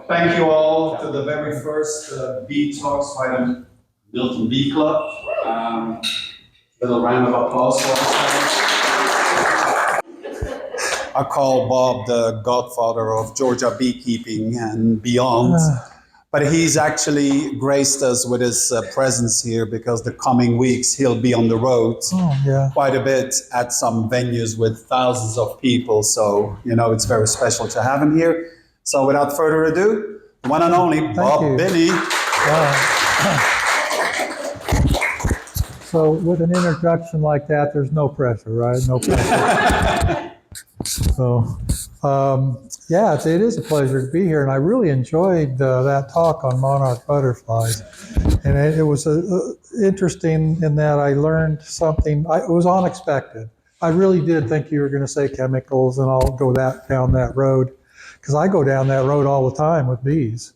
Thank you all to the very first Bee Talks by the Milton Bee Club. Little round of applause for us. I call Bob the godfather of Georgia beekeeping and beyond. But he's actually graced us with his presence here because the coming weeks he'll be on the road quite a bit at some venues with thousands of people. So, it's very special to have him here. So without further ado, the one and only Bob Binnie. So with an introduction like that, there's no pressure, right? No pressure. So, it is a pleasure to be here, and I really enjoyed that talk on monarch butterflies. And it was interesting in that I learned something. It was unexpected. I really did think you were going to say chemicals, and I'll go down that road, because I go down that road all the time with bees.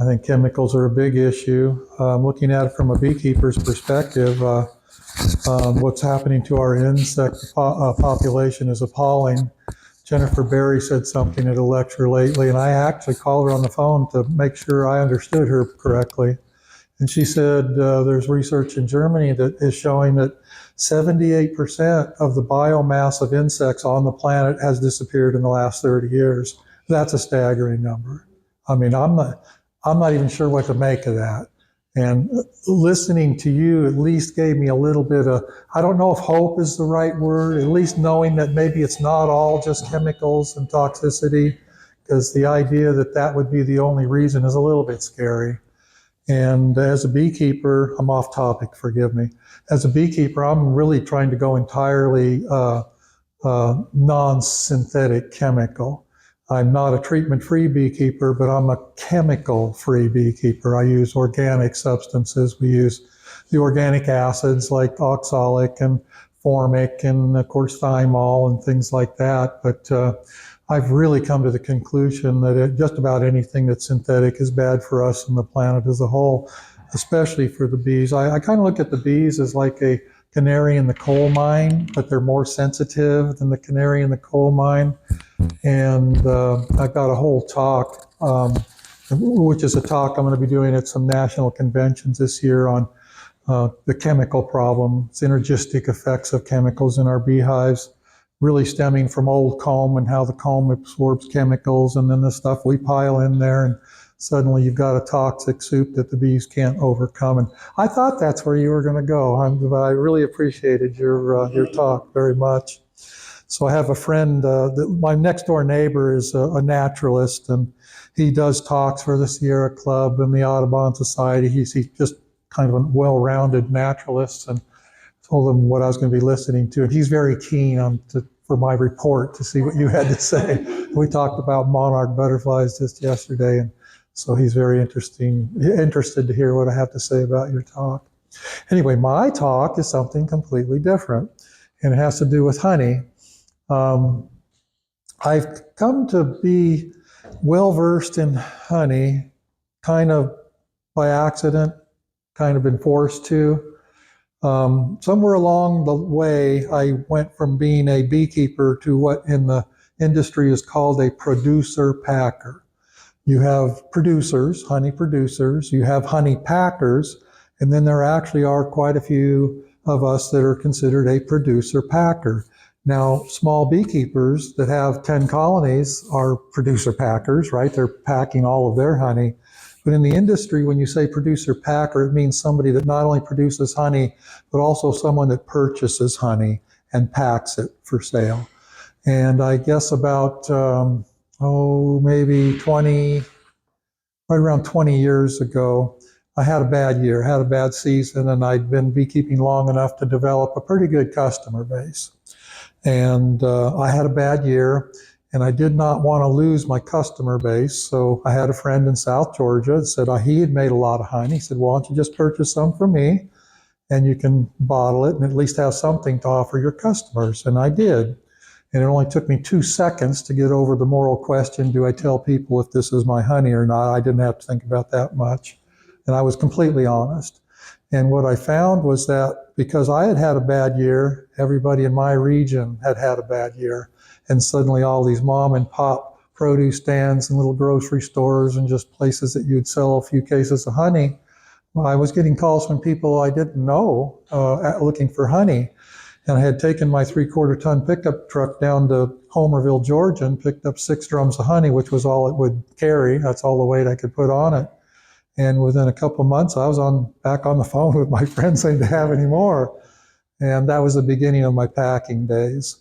I think chemicals are a big issue. Looking at it from a beekeeper's perspective, what's happening to our insect population is appalling. Jennifer Berry said something at a lecture lately, and I actually called her on the phone to make sure I understood her correctly. And she said there's research in Germany that is showing that 78% of the biomass of insects on the planet has disappeared in the last 30 years. That's a staggering number. I mean, I'm not even sure what to make of that. And listening to you at least gave me a little bit of, I don't know if hope is the right word, at least knowing that maybe it's not all just chemicals and toxicity, because the idea that that would be the only reason is a little bit scary. And as a beekeeper, I'm off topic, forgive me. As a beekeeper, I'm really trying to go entirely non-synthetic chemical. I'm not a treatment-free beekeeper, but I'm a chemical-free beekeeper. I use organic substances. We use the organic acids like oxalic and formic and, of course, thymol and things like that. But I've really come to the conclusion that just about anything that's synthetic is bad for us and the planet as a whole, especially for the bees. I kind of look at the bees as like a canary in the coal mine, but they're more sensitive than the canary in the coal mine. And I've got a whole talk, which is a talk I'm going to be doing at some national conventions this year on the chemical problem, synergistic effects of chemicals in our beehives, really stemming from old comb and how the comb absorbs chemicals, and then the stuff we pile in there, and suddenly you've got a toxic soup that the bees can't overcome. And I thought that's where you were going to go. But I really appreciated your talk very much. So I have a friend, my next door neighbor is a naturalist, and he does talks for the Sierra Club and the Audubon Society. He's just kind of a well-rounded naturalist, and told him what I was going to be listening to. And he's very keen for my report to see what you had to say. We talked about monarch butterflies just yesterday, and so he's very interested to hear what I have to say about your talk. Anyway, my talk is something completely different, and it has to do with honey. I've come to be well-versed in honey, kind of by accident, kind of been forced to. Somewhere along the way, I went from being a beekeeper to what in the industry is called a producer packer. You have producers, honey producers, you have honey packers, and then there actually are quite a few of us that are considered a producer packer. Now, small beekeepers that have 10 colonies are producer packers, right? They're packing all of their honey. But in the industry, when you say producer packer, it means somebody that not only produces honey, but also someone that purchases honey and packs it for sale. And I guess about, maybe right around 20 years ago, I had a bad year, had a bad season, and I'd been beekeeping long enough to develop a pretty good customer base. And I had a bad year, and I did not want to lose my customer base. So I had a friend in South Georgia that said he had made a lot of honey. He said, well, why don't you just purchase some from me, and you can bottle it and at least have something to offer your customers. And I did. And it only took me 2 seconds to get over the moral question, do I tell people if this is my honey or not? I didn't have to think about that much. And I was completely honest. And what I found was that because I had had a bad year, everybody in my region had had a bad year. And suddenly all these mom and pop produce stands and little grocery stores and just places that you'd sell a few cases of honey, well, I was getting calls from people I didn't know looking for honey. And I had taken my 3/4 ton pickup truck down to Homerville, Georgia, and picked up 6 drums of honey, which was all it would carry. That's all the weight I could put on it. And within a couple of months, I was back on the phone with my friends saying to have any more. And that was the beginning of my packing days.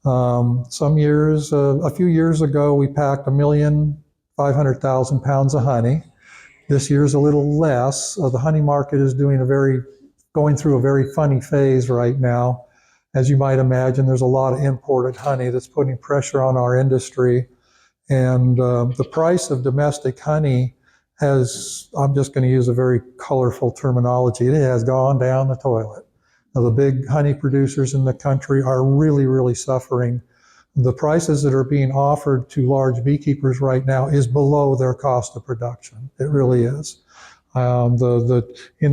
Some years, a few years ago, we packed 1,500,000 pounds of honey. This year's a little less. The honey market is going through a very funny phase right now. As you might imagine, there's a lot of imported honey that's putting pressure on our industry. And the price of domestic honey I'm just going to use a very colorful terminology, it has gone down the toilet. Now, the big honey producers in the country are really, really suffering. The prices that are being offered to large beekeepers right now is below their cost of production. It really is. In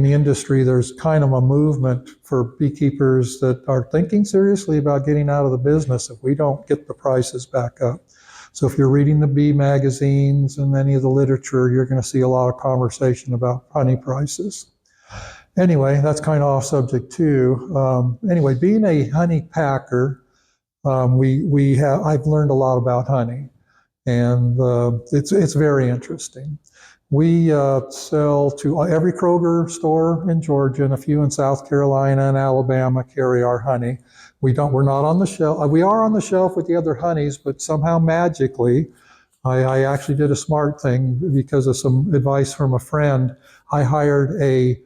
the industry, there's kind of a movement for beekeepers that are thinking seriously about getting out of the business if we don't get the prices back up. So if you're reading the bee magazines and any of the literature, you're going to see a lot of conversation about honey prices. Anyway, that's kind of off subject too. Anyway, being a honey packer, I've learned a lot about honey, and it's very interesting. We sell to every Kroger store in Georgia and a few in South Carolina and Alabama carry our honey. We're not on the shelf. We are on the shelf with the other honeys, but somehow magically, I actually did a smart thing because of some advice from a friend. I hired a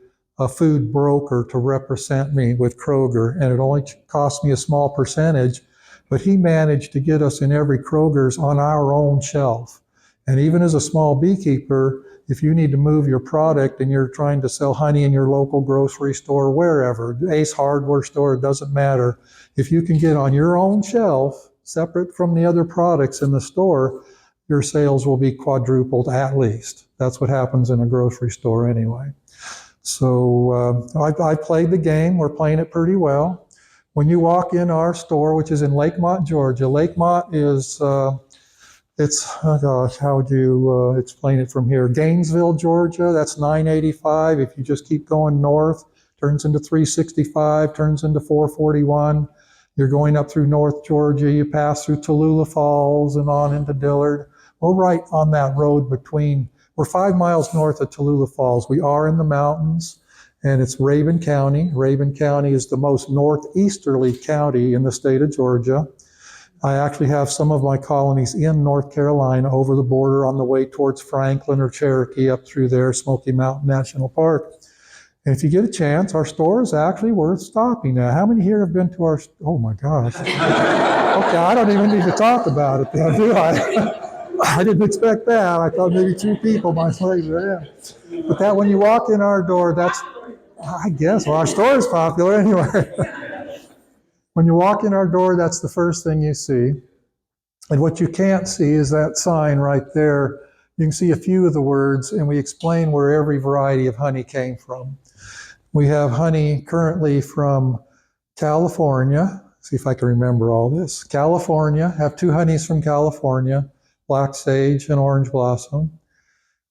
food broker to represent me with Kroger, and it only cost me a small percentage, but he managed to get us in every Kroger's on our own shelf. And even as a small beekeeper, if you need to move your product and you're trying to sell honey in your local grocery store, wherever, Ace Hardware store, it doesn't matter. If you can get on your own shelf, separate from the other products in the store, your sales will be quadrupled at least. That's what happens in a grocery store anyway. So I played the game. We're playing it pretty well. When you walk in our store, which is in Lakemont, Georgia, Lakemont is... how would you explain it from here? Gainesville, Georgia, that's 985. If you just keep going north, turns into 365, turns into 441. You're going up through North Georgia, you pass through Tallulah Falls and on into Dillard. We're right on that road we're 5 miles north of Tallulah Falls. We are in the mountains, and it's Rabun County. Rabun County is the most northeasterly county in the state of Georgia. I actually have some of my colonies in North Carolina over the border on the way towards Franklin or Cherokee up through there, Smoky Mountain National Park. And if you get a chance, our store is actually worth stopping at. How many here have been to oh my gosh. Okay, I don't even need to talk about it then, do I? I didn't expect that. I thought maybe 2 people might say that. But that when you walk in our door, I guess, well, our store is popular anyway. When you walk in our door, that's the first thing you see. And what you can't see is that sign right there. You can see a few of the words, and we explain where every variety of honey came from. We have honey currently from California. See if I can remember all this. California, have 2 honeys from California, black sage and orange blossom.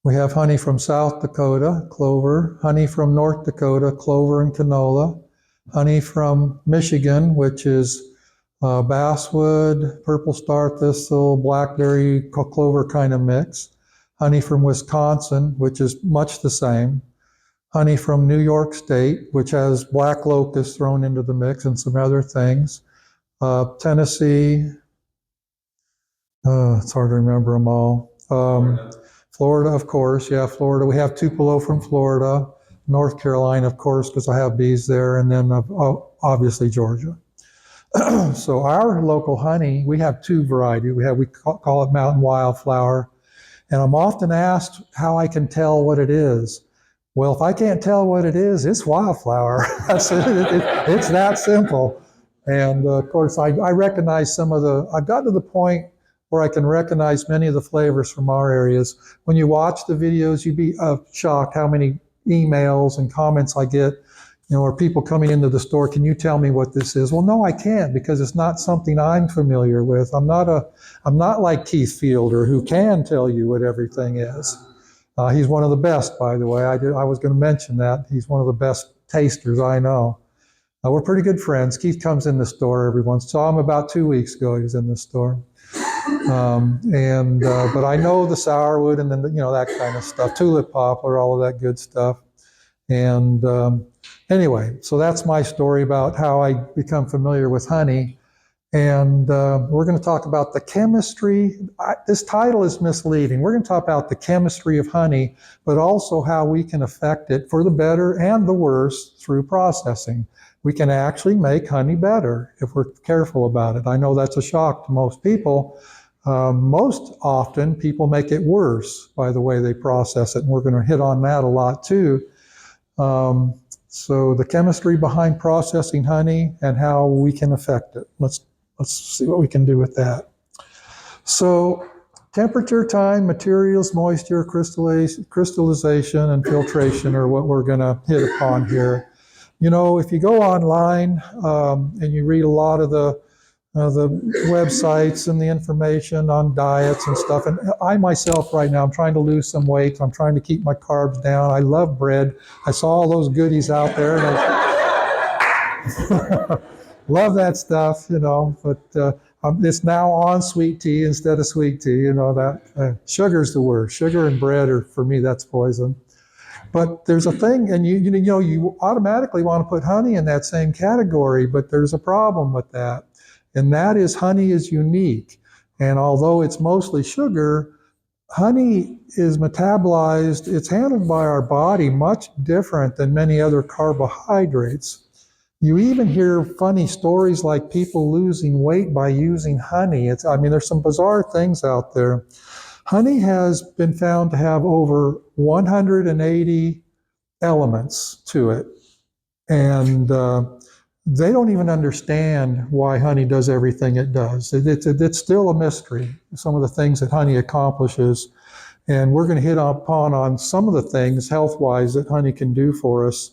We have honey from South Dakota, clover. Honey from North Dakota, clover and canola. Honey from Michigan, which is basswood, purple star thistle, blackberry, clover kind of mix. Honey from Wisconsin, which is much the same. Honey from New York State, which has black locust thrown into the mix and some other things. Tennessee, it's hard to remember them all. Florida, of course, yeah, Florida. We have Tupelo from Florida. North Carolina, of course, because I have bees there, and then obviously Georgia. So our local honey, we have 2 varieties. We call it Mountain Wildflower, and I'm often asked how I can tell what it is. Well, if I can't tell what it is, it's wildflower. It's that simple. And of course, I recognize I've gotten to the point where I can recognize many of the flavors from our areas. When you watch the videos, you'd be shocked how many emails and comments I get, or people coming into the store, can you tell me what this is? Well, no, I can't, because it's not something I'm familiar with. I'm not like Keith Fielder, who can tell you what everything is. He's one of the best, by the way. I was going to mention that. He's one of the best tasters I know. We're pretty good friends. Keith comes in the store every once. Saw him about 2 weeks ago. He was in the store. But I know the sourwood and then, that kind of stuff, tulip poplar, all of that good stuff. And anyway, so that's my story about how I become familiar with honey. And we're going to talk about the chemistry. This title is misleading. We're going to talk about the chemistry of honey, but also how we can affect it for the better and the worse through processing. We can actually make honey better if we're careful about it. I know that's a shock to most people. Most often, people make it worse by the way they process it, and we're going to hit on that a lot too. So the chemistry behind processing honey and how we can affect it. Let's see what we can do with that. So temperature, time, materials, moisture, crystallization, and filtration are what we're going to hit upon here. If you go online and you read a lot of the websites and the information on diets and stuff. And I myself right now, I'm trying to lose some weight. I'm trying to keep my carbs down. I love bread. I saw all those goodies out there, and I love that stuff, but it's now on sweet tea instead of sweet tea. That sugar's the worst. Sugar and bread are, for me, that's poison. But there's a thing, and you automatically want to put honey in that same category, but there's a problem with that. And that is, honey is unique. And although it's mostly sugar, honey is metabolized, it's handled by our body much different than many other carbohydrates. You even hear funny stories like people losing weight by using honey. There's some bizarre things out there. Honey has been found to have over 180 elements to it. And they don't even understand why honey does everything it does. It's still a mystery, some of the things that honey accomplishes. And we're going to hit upon on some of the things health-wise that honey can do for us.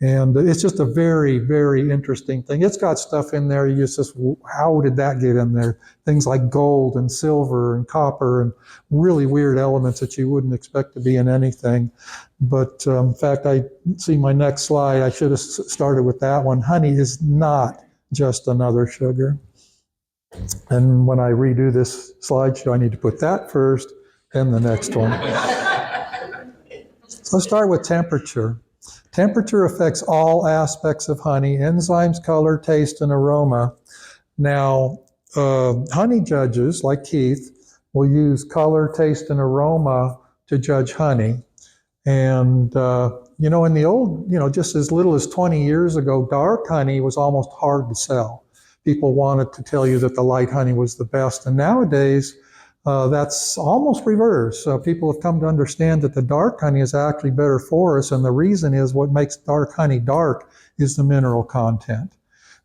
And it's just a very, very interesting thing. It's got stuff in there, how did that get in there? Things like gold and silver and copper and really weird elements that you wouldn't expect to be in anything. But in fact, I see my next slide. I should have started with that one. Honey is not just another sugar. And when I redo this slideshow, I need to put that first, then the next one. So let's start with temperature. Temperature affects all aspects of honey: enzymes, color, taste, and aroma. Now, honey judges, like Keith, will use color, taste, and aroma to judge honey. And, in the old, just as little as 20 years ago, dark honey was almost hard to sell. People wanted to tell you that the light honey was the best. And nowadays, that's almost reverse. People have come to understand that the dark honey is actually better for us, and the reason is what makes dark honey dark is the mineral content,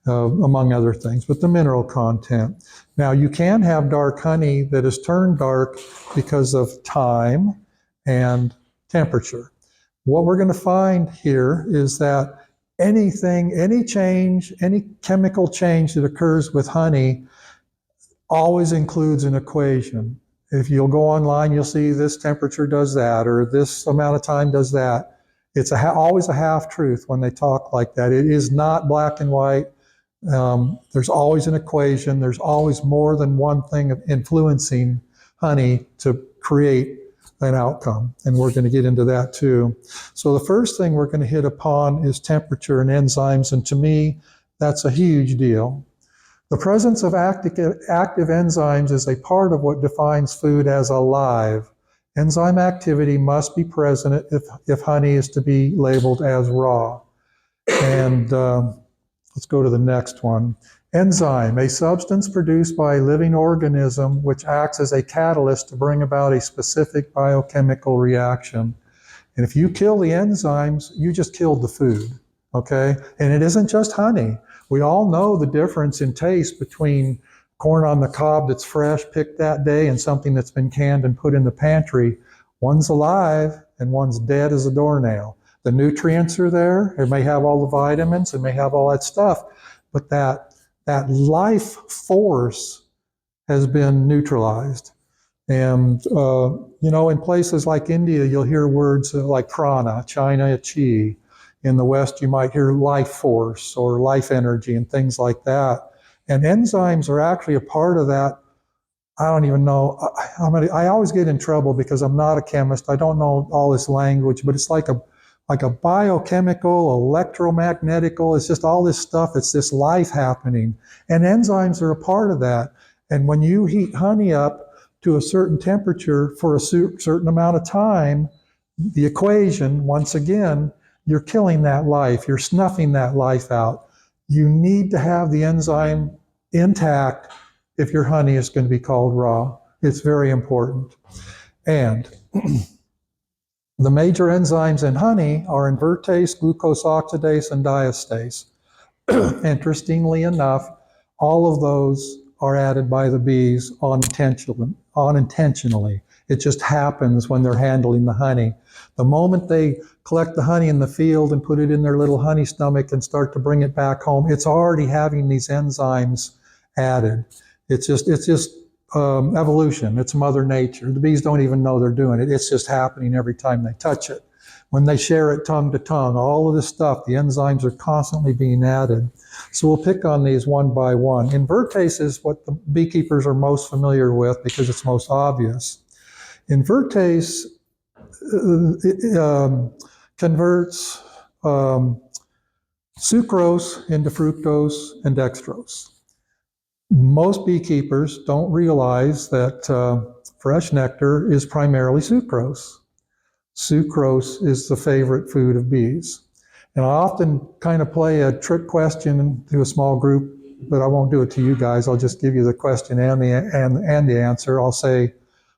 among other things, but the mineral content. Now, you can have dark honey that is turned dark because of time and temperature. What we're going to find here is that any change, any chemical change that occurs with honey always includes an equation. If you'll go online, you'll see this temperature does that, or this amount of time does that. It's always a half-truth when they talk like that. It is not black and white. There's always an equation. There's always more than one thing influencing honey to create an outcome, and we're going to get into that too. So the first thing we're going to hit upon is temperature and enzymes, and to me, that's a huge deal. The presence of active enzymes is a part of what defines food as alive. Enzyme activity must be present if honey is to be labeled as raw. And let's go to the next one. Enzyme, a substance produced by a living organism which acts as a catalyst to bring about a specific biochemical reaction. And if you kill the enzymes, you just killed the food, okay? And it isn't just honey. We all know the difference in taste between corn on the cob that's fresh, picked that day, and something that's been canned and put in the pantry. One's alive and one's dead as a doornail. The nutrients are there. It may have all the vitamins. It may have all that stuff. But that life force has been neutralized. And, in places like India, you'll hear words like prana, China, chi. In the West, you might hear life force or life energy and things like that. And enzymes are actually a part of that. I don't even know. I always get in trouble because I'm not a chemist. I don't know all this language, but it's like a biochemical, electromagnetical. It's just all this stuff. It's this life happening. And enzymes are a part of that. And when you heat honey up to a certain temperature for a certain amount of time, the equation, once again, you're killing that life. You're snuffing that life out. You need to have the enzyme intact if your honey is going to be called raw. It's very important. And the major enzymes in honey are invertase, glucose oxidase, and diastase. Interestingly enough, all of those are added by the bees unintentionally. It just happens when they're handling the honey. The moment they collect the honey in the field and put it in their little honey stomach and start to bring it back home, it's already having these enzymes added. It's just evolution. It's Mother Nature. The bees don't even know they're doing it. It's just happening every time they touch it. When they share it tongue to tongue, all of this stuff, the enzymes are constantly being added. So we'll pick on these one by one. Invertase is what the beekeepers are most familiar with because it's most obvious. Invertase converts sucrose into fructose and dextrose. Most beekeepers don't realize that fresh nectar is primarily sucrose. Sucrose is the favorite food of bees. And I often kind of play a trick question to a small group, but I won't do it to you guys. I'll just give you the question and the answer. I'll say,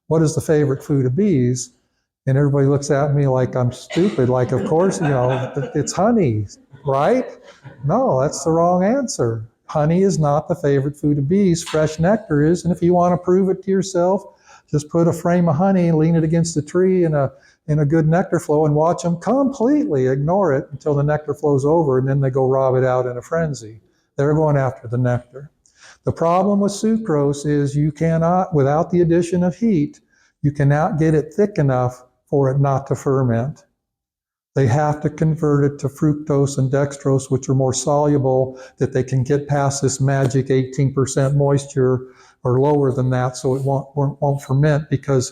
what is the favorite food of bees? And everybody looks at me like I'm stupid, like, of course, it's honey, right? No, that's the wrong answer. Honey is not the favorite food of bees. Fresh nectar is. And if you want to prove it to yourself, just put a frame of honey, lean it against a tree in a good nectar flow and watch them completely ignore it until the nectar flows over, and then they go rob it out in a frenzy. They're going after the nectar. The problem with sucrose is you cannot, without the addition of heat, you cannot get it thick enough for it not to ferment. They have to convert it to fructose and dextrose, which are more soluble, that they can get past this magic 18% moisture or lower than that, so it won't ferment, because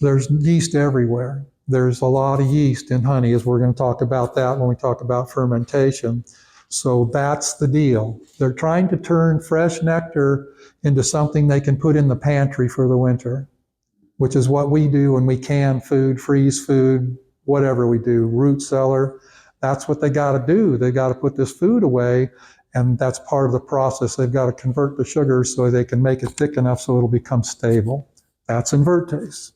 there's yeast everywhere. There's a lot of yeast in honey, as we're going to talk about that when we talk about fermentation. So that's the deal. They're trying to turn fresh nectar into something they can put in the pantry for the winter, which is what we do when we can food, freeze food, whatever we do, root cellar. That's what they got to do. They got to put this food away, and that's part of the process. They've got to convert the sugars so they can make it thick enough so it'll become stable. That's invertase.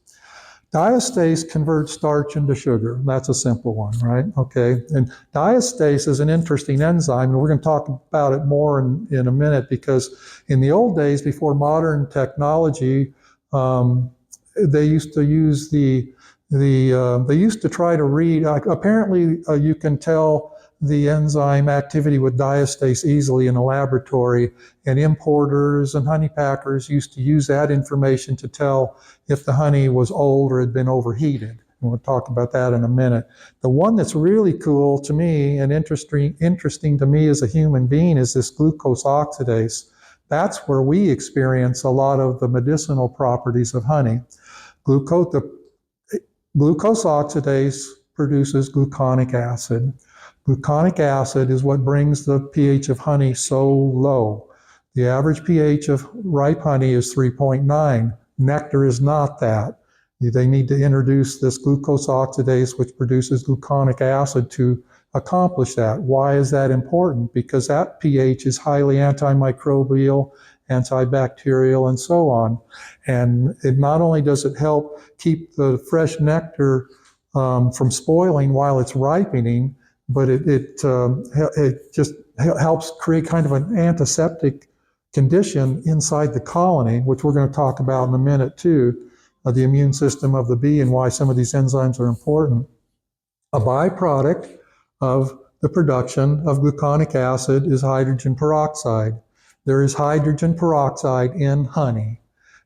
Diastase converts starch into sugar. That's a simple one, right? Okay. And diastase is an interesting enzyme, and we're going to talk about it more in a minute, because in the old days, before modern technology, they used to use they used to try to read, apparently you can tell the enzyme activity with diastase easily in a laboratory, and importers and honey packers used to use that information to tell if the honey was old or had been overheated. And we'll talk about that in a minute. The one that's really cool to me and interesting to me as a human being is this glucose oxidase. That's where we experience a lot of the medicinal properties of honey. Glucose oxidase produces gluconic acid. Gluconic acid is what brings the pH of honey so low. The average pH of ripe honey is 3.9. Nectar is not that. They need to introduce this glucose oxidase, which produces gluconic acid, to accomplish that. Why is that important? Because that pH is highly antimicrobial, antibacterial, and so on. And it not only does it help keep the fresh nectar from spoiling while it's ripening, but it just helps create kind of an antiseptic condition inside the colony, which we're going to talk about in a minute too, the immune system of the bee and why some of these enzymes are important. A byproduct of the production of gluconic acid is hydrogen peroxide. There is hydrogen peroxide in honey.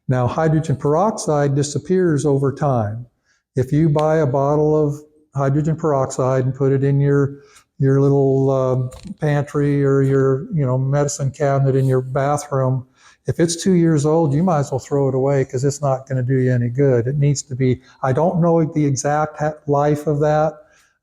Now, hydrogen peroxide disappears over time. If you buy a bottle of hydrogen peroxide and put it in your little pantry or your medicine cabinet in your bathroom, if it's 2 years old, you might as well throw it away because it's not going to do you any good. It needs to be, I don't know the exact life of that.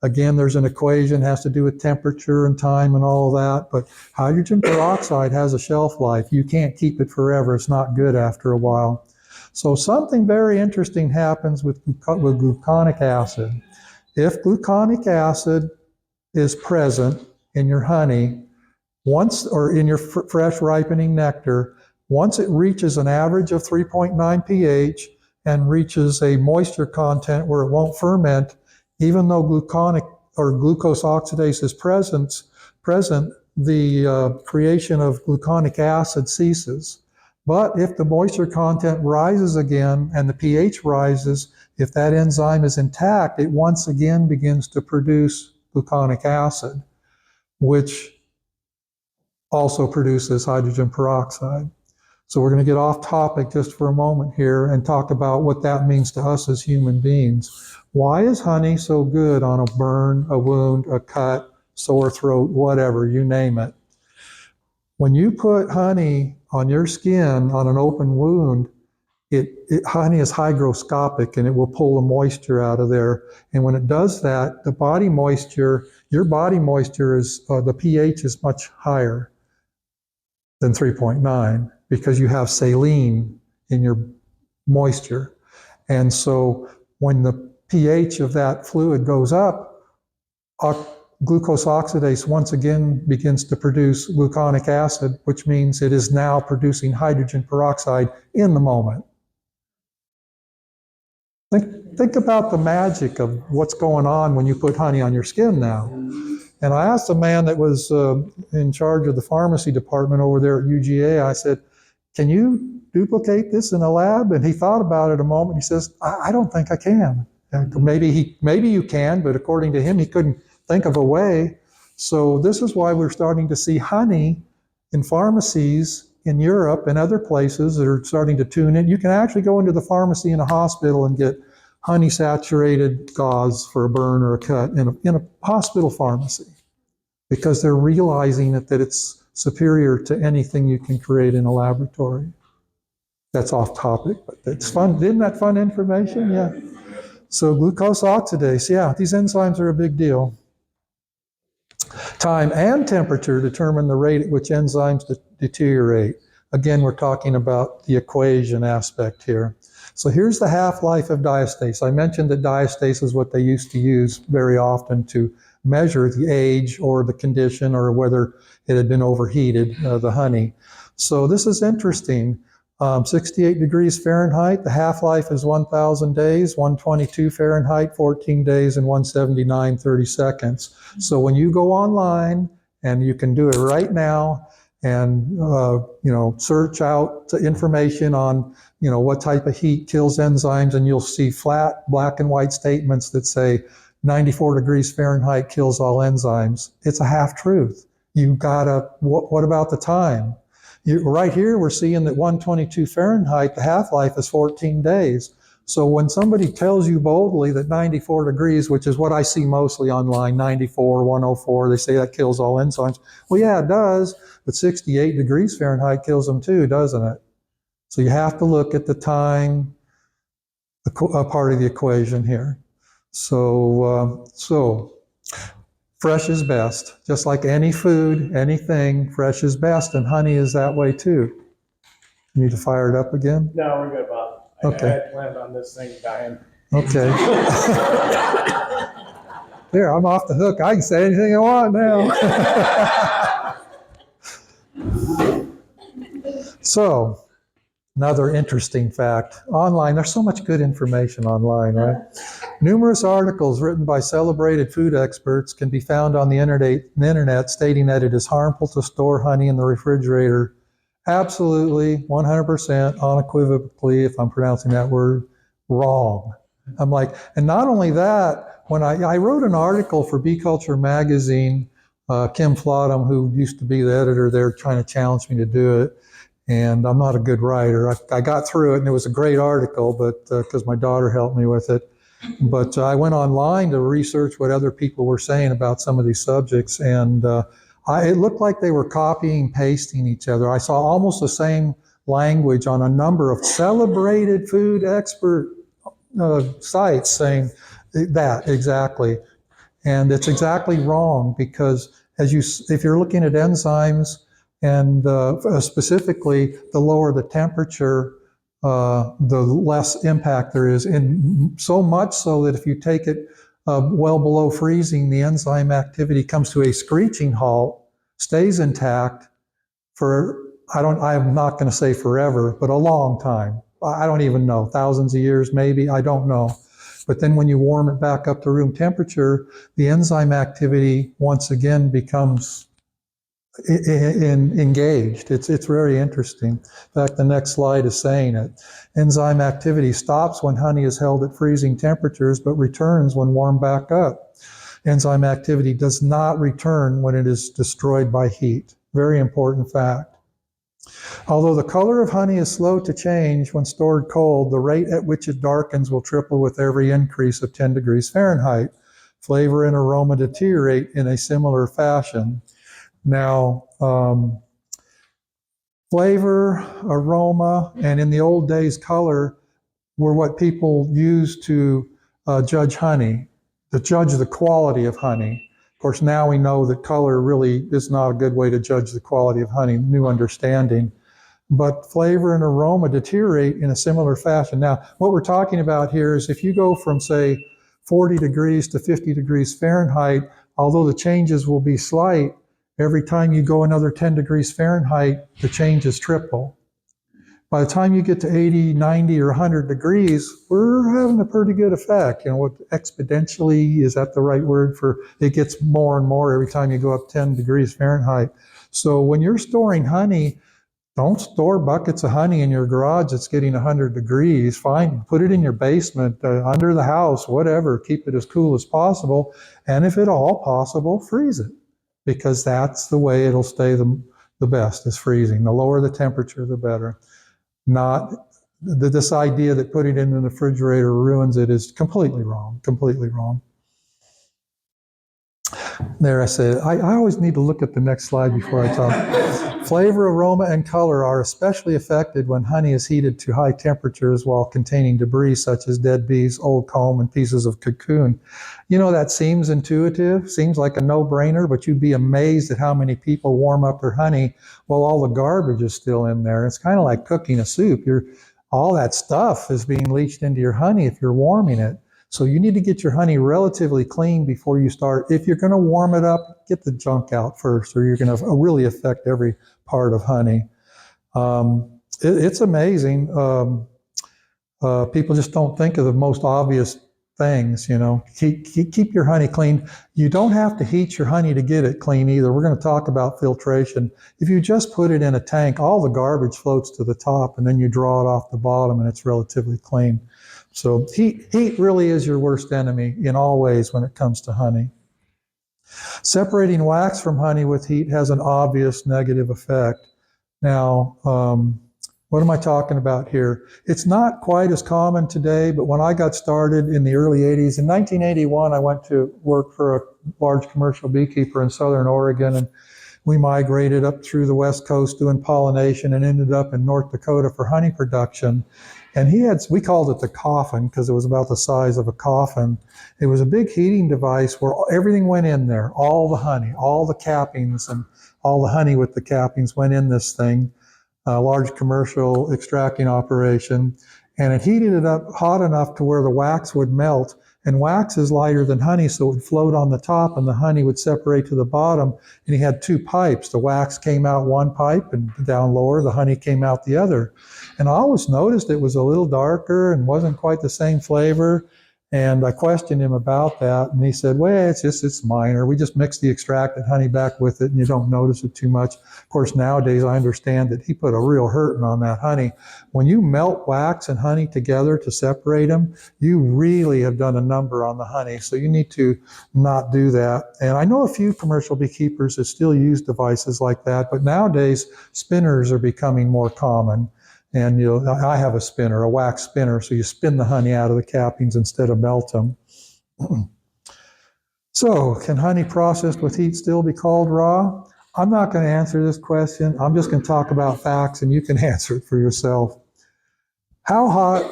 Again, there's an equation, has to do with temperature and time and all of that, but hydrogen peroxide has a shelf life. You can't keep it forever. It's not good after a while. So something very interesting happens with gluconic acid. If gluconic acid is present in your honey, or in your fresh ripening nectar, once it reaches an average of 3.9 pH and reaches a moisture content where it won't ferment, even though gluconic or glucose oxidase is present, the creation of gluconic acid ceases. But if the moisture content rises again and the pH rises, if that enzyme is intact, it once again begins to produce gluconic acid, which also produces hydrogen peroxide. So we're going to get off topic just for a moment here and talk about what that means to us as human beings. Why is honey so good on a burn, a wound, a cut, sore throat, whatever, you name it? When you put honey on your skin on an open wound, honey is hygroscopic and it will pull the moisture out of there. And when it does that, your body moisture is, the pH is much higher than 3.9 because you have saline in your moisture. And so when the pH of that fluid goes up, glucose oxidase once again begins to produce gluconic acid, which means it is now producing hydrogen peroxide in the moment. Think about the magic of what's going on when you put honey on your skin now. And I asked a man that was in charge of the pharmacy department over there at UGA, I said, can you duplicate this in a lab? And he thought about it a moment. He says, I don't think I can. And maybe you can, but according to him, he couldn't think of a way. So this is why we're starting to see honey in pharmacies in Europe and other places that are starting to tune in. You can actually go into the pharmacy in a hospital and get honey-saturated gauze for a burn or a cut in a hospital pharmacy because they're realizing that it's superior to anything you can create in a laboratory. That's off topic, but it's fun. Isn't that fun information? Yeah. So glucose oxidase, yeah, these enzymes are a big deal. Time and temperature determine the rate at which enzymes deteriorate. Again, we're talking about the equation aspect here. So here's the half-life of diastase. I mentioned that diastase is what they used to use very often to measure the age or the condition or whether it had been overheated, the honey. So this is interesting. 68 degrees Fahrenheit, the half-life is 1,000 days, 122 Fahrenheit, 14 days, and 179, 30 seconds. So when you go online, and you can do it right now, and search out information on what type of heat kills enzymes, and you'll see flat black and white statements that say 94 degrees Fahrenheit kills all enzymes. It's a half-truth. You gotta, what about the time? Right here, we're seeing that 122 Fahrenheit, the half-life is 14 days. So when somebody tells you boldly that 94 degrees, which is what I see mostly online, 94, 104, they say that kills all enzymes. Well, yeah, it does, but 68 degrees Fahrenheit kills them too, doesn't it? So you have to look at the time, a part of the equation here. So fresh is best. Just like any food, anything, fresh is best, and honey is that way too. You need to fire it up again? No, we're good, Bob. Okay. I had planned on this thing dying. Okay. There, I'm off the hook. I can say anything I want now. So, another interesting fact. Online, there's so much good information online, right? Numerous articles written by celebrated food experts can be found on the internet stating that it is harmful to store honey in the refrigerator. Absolutely, 100%, unequivocally, if I'm pronouncing that word, wrong. I'm like, and not only that, when I wrote an article for Bee Culture magazine, Kim Flodham, who used to be the editor there, trying to challenge me to do it. And I'm not a good writer. I got through it, and it was a great article, but because my daughter helped me with it. But I went online to research what other people were saying about some of these subjects, and it looked like they were copying, pasting each other. I saw almost the same language on a number of celebrated food expert sites saying that exactly. And it's exactly wrong because if you're looking at enzymes, and specifically, the lower the temperature, the less impact there is. And so much so that if you take it well below freezing, the enzyme activity comes to a screeching halt, stays intact for, I'm not going to say forever, but a long time. I don't even know, thousands of years maybe, I don't know. But then when you warm it back up to room temperature, the enzyme activity once again becomes engaged. It's very interesting. In fact, the next slide is saying it. Enzyme activity stops when honey is held at freezing temperatures, but returns when warmed back up. Enzyme activity does not return when it is destroyed by heat. Very important fact. Although the color of honey is slow to change when stored cold, the rate at which it darkens will triple with every increase of 10 degrees Fahrenheit. Flavor and aroma deteriorate in a similar fashion. Now, flavor, aroma, and in the old days, color were what people used to judge honey, to judge the quality of honey. Of course, now we know that color really is not a good way to judge the quality of honey, new understanding. But flavor and aroma deteriorate in a similar fashion. Now, what we're talking about here is if you go from, say, 40 degrees to 50 degrees Fahrenheit, although the changes will be slight, every time you go another 10 degrees Fahrenheit, the changes triple. By the time you get to 80, 90, or 100 degrees, we're having a pretty good effect. You know, what exponentially, is that the right word for it gets more and more every time you go up 10 degrees Fahrenheit. So when you're storing honey, don't store buckets of honey in your garage that's getting 100 degrees. Fine, put it in your basement, under the house, whatever. Keep it as cool as possible. And if at all possible, freeze it. Because that's the way it'll stay the best, is freezing. The lower the temperature, the better. Not this idea that putting it in the refrigerator ruins it is completely wrong, completely wrong. There, I said, I always need to look at the next slide before I talk. Flavor, aroma, and color are especially affected when honey is heated to high temperatures while containing debris such as dead bees, old comb, and pieces of cocoon. You know, that seems intuitive, seems like a no-brainer, but you'd be amazed at how many people warm up their honey while all the garbage is still in there. It's kind of like cooking a soup. All that stuff is being leached into your honey if you're warming it. So you need to get your honey relatively clean before you start. If you're going to warm it up, get the junk out first, or you're going to really affect every part of honey. It's amazing. People just don't think of the most obvious things, you know. Keep your honey clean. You don't have to heat your honey to get it clean either. We're going to talk about filtration. If you just put it in a tank, all the garbage floats to the top, and then you draw it off the bottom, and it's relatively clean. So heat really is your worst enemy in all ways when it comes to honey. Separating wax from honey with heat has an obvious negative effect. Now, what am I talking about here? It's not quite as common today, but when I got started in the early 80s, in 1981, I went to work for a large commercial beekeeper in Southern Oregon, and we migrated up through the West Coast doing pollination and ended up in North Dakota for honey production. And we called it the coffin because it was about the size of a coffin. It was a big heating device where everything went in there, all the honey, all the cappings, and all the honey with the cappings went in this thing, a large commercial extracting operation. And it heated it up hot enough to where the wax would melt. And wax is lighter than honey, so it would float on the top and the honey would separate to the bottom. And he had two pipes. The wax came out one pipe, and down lower, the honey came out the other. And I always noticed it was a little darker and wasn't quite the same flavor. And I questioned him about that, and he said, well, it's minor. We just mix the extracted honey back with it, and you don't notice it too much. Of course, nowadays I understand that he put a real hurting on that honey. When you melt wax and honey together to separate them, you really have done a number on the honey. So you need to not do that. And I know a few commercial beekeepers that still use devices like that, but nowadays spinners are becoming more common. And I have a spinner, a wax spinner, so you spin the honey out of the cappings instead of melt them. So, can honey processed with heat still be called raw? I'm not going to answer this question. I'm just going to talk about facts, and you can answer it for yourself. How hot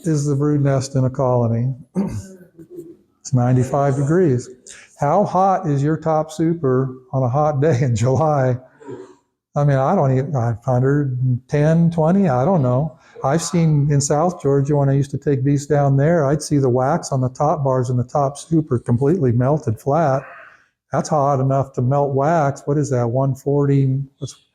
is the brood nest in a colony? It's 95 degrees. How hot is your top super on a hot day in July? I mean, I don't even, 110, 20, I don't know. I've seen in South Georgia, when I used to take bees down there, I'd see the wax on the top bars and the top super completely melted flat. That's hot enough to melt wax. What is that, 140?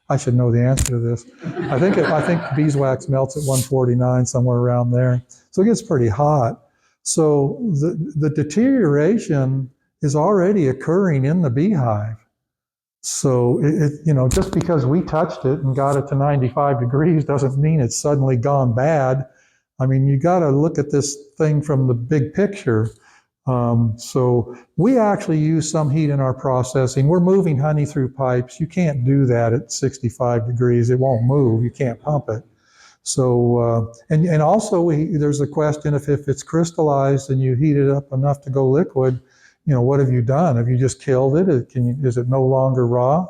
I should know the answer to this. I think beeswax melts at 149, somewhere around there. So it gets pretty hot. So the deterioration is already occurring in the beehive. So just because we touched it and got it to 95 degrees doesn't mean it's suddenly gone bad. I mean, you got to look at this thing from the big picture. So we actually use some heat in our processing. We're moving honey through pipes. You can't do that at 65 degrees. It won't move. You can't pump it. So, and also there's a question if it's crystallized and you heat it up enough to go liquid, what have you done? Have you just killed it? Is it no longer raw?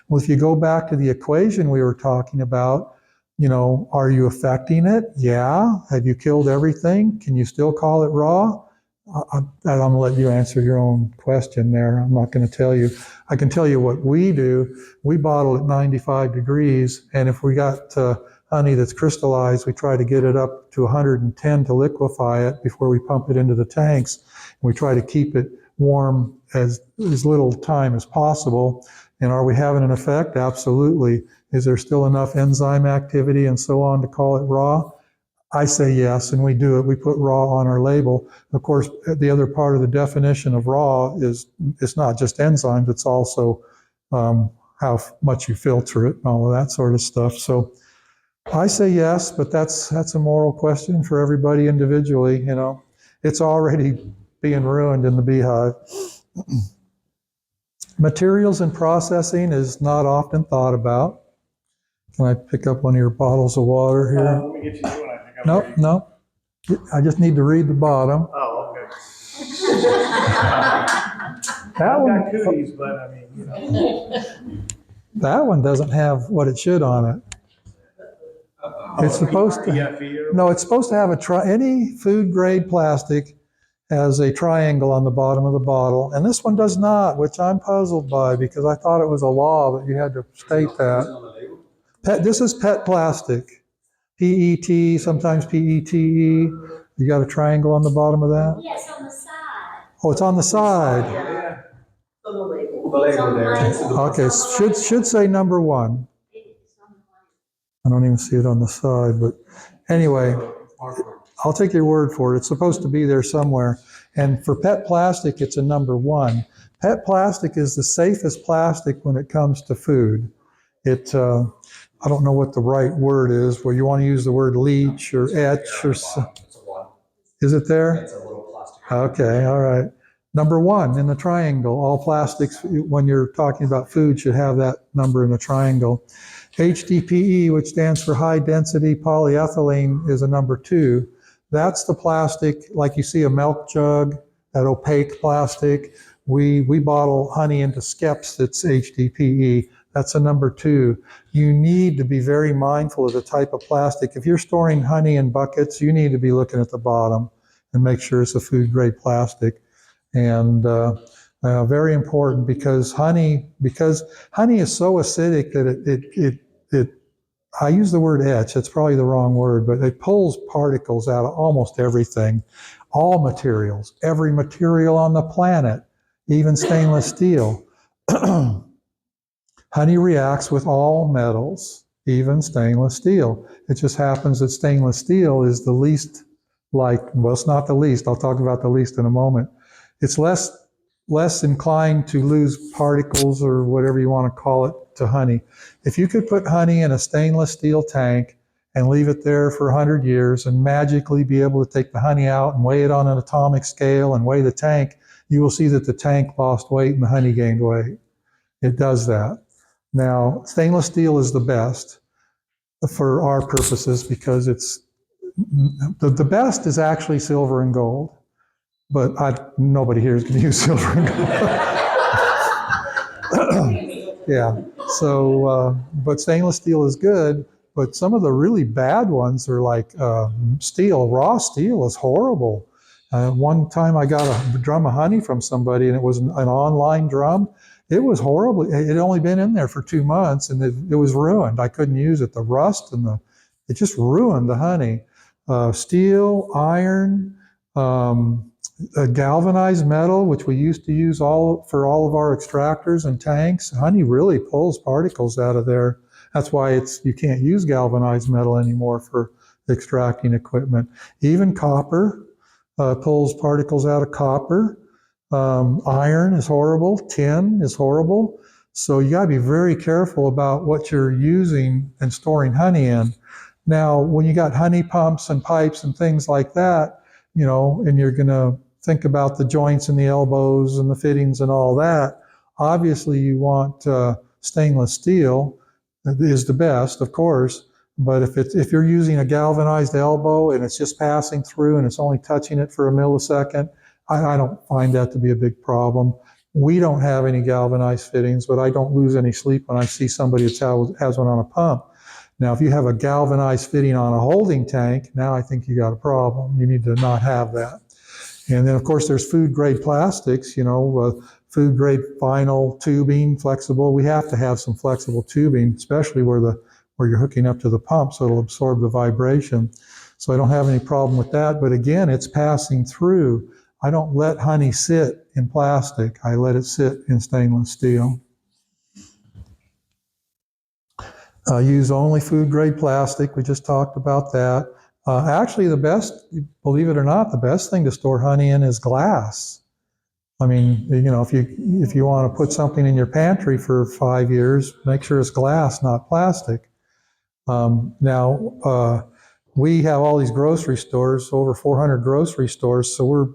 Well, if you go back to the equation we were talking about, are you affecting it? Yeah. Have you killed everything? Can you still call it raw? I'm going to let you answer your own question there. I'm not going to tell you. I can tell you what we do. We bottle at 95 degrees, and if we got honey that's crystallized, we try to get it up to 110 to liquefy it before we pump it into the tanks. And we try to keep it warm as little time as possible. And are we having an effect? Absolutely. Is there still enough enzyme activity and so on to call it raw? I say yes, and we do it. We put raw on our label. Of course, the other part of the definition of raw is it's not just enzymes, it's also how much you filter it and all of that sort of stuff. So I say yes, but that's a moral question for everybody individually. It's already being ruined in the beehive. Materials and processing is not often thought about. Can I pick up one of your bottles of water here? Let me get you one. I think I'm ready. No. I just need to read the bottom. Oh, okay. That I've one, got cooties, but I mean, that one doesn't have what it should on it. It's supposed to. PFE or No, it's supposed to have any food grade plastic has a triangle on the bottom of the bottle, and this one does not, which I'm puzzled by because I thought it was a law that you had to state that. This is PET plastic. PET, sometimes PETE. You got a triangle on the bottom of that? Yes, on the side. Oh, it's on the side. Yeah. On the label. The label there. Okay, should say number one. I don't even see it on the side, but anyway, I'll take your word for it. It's supposed to be there somewhere. And for PET plastic, it's a number one. PET plastic is the safest plastic when it comes to food. I don't know what the right word is, where you want to use the word leach or etch or is it there? It's a little plastic. Okay, all right. Number one in the triangle. All plastics, when you're talking about food, should have that number in a triangle. HDPE, which stands for high density polyethylene, is a number two. That's the plastic, like you see a milk jug, that opaque plastic. We bottle honey into skeps that's HDPE. That's a number two. You need to be very mindful of the type of plastic. If you're storing honey in buckets, you need to be looking at the bottom and make sure it's a food grade plastic. And very important because honey is so acidic that I use the word etch, it's probably the wrong word, but it pulls particles out of almost everything, all materials, every material on the planet, even stainless steel. Honey reacts with all metals, even stainless steel. It just happens that stainless steel is the least well, it's not the least. I'll talk about the least in a moment. It's less inclined to lose particles or whatever you want to call it to honey. If you could put honey in a stainless steel tank and leave it there for 100 years and magically be able to take the honey out and weigh it on an atomic scale and weigh the tank, you will see that the tank lost weight and the honey gained weight. It does that. Now, stainless steel is the best for our purposes because it's the best is actually silver and gold, but nobody here is going to use silver and gold. Yeah. So, but stainless steel is good. But some of the really bad ones are like steel. Raw steel is horrible. One time I got a drum of honey from somebody, and it was an online drum. It was horrible. It had only been in there for 2 months, and it was ruined. I couldn't use it. The rust and it just ruined the honey. Steel, iron, galvanized metal, which we used to use for all of our extractors and tanks. Honey really pulls particles out of there. That's why you can't use galvanized metal anymore for extracting equipment. Even copper pulls particles out of copper. Iron is horrible. Tin is horrible. So you got to be very careful about what you're using and storing honey in. Now, when you got honey pumps and pipes and things like that, and you're going to think about the joints and the elbows and the fittings and all that, obviously you want stainless steel. Is the best, of course, but if you're using a galvanized elbow and it's just passing through and it's only touching it for a millisecond, I don't find that to be a big problem. We don't have any galvanized fittings, but I don't lose any sleep when I see somebody that has one on a pump. Now, if you have a galvanized fitting on a holding tank, now I think you got a problem. You need to not have that. And then, of course, there's food-grade plastics, food-grade vinyl tubing, flexible. We have to have some flexible tubing, especially where you're hooking up to the pump, so it'll absorb the vibration. So I don't have any problem with that. But again, it's passing through. I don't let honey sit in plastic. I let it sit in stainless steel. Use only food-grade plastic. We just talked about that. Actually, believe it or not, the best thing to store honey in is glass. I mean, if you want to put something in your pantry for 5 years, make sure it's glass, not plastic. Now, we have all these grocery stores, over 400 grocery stores, so we're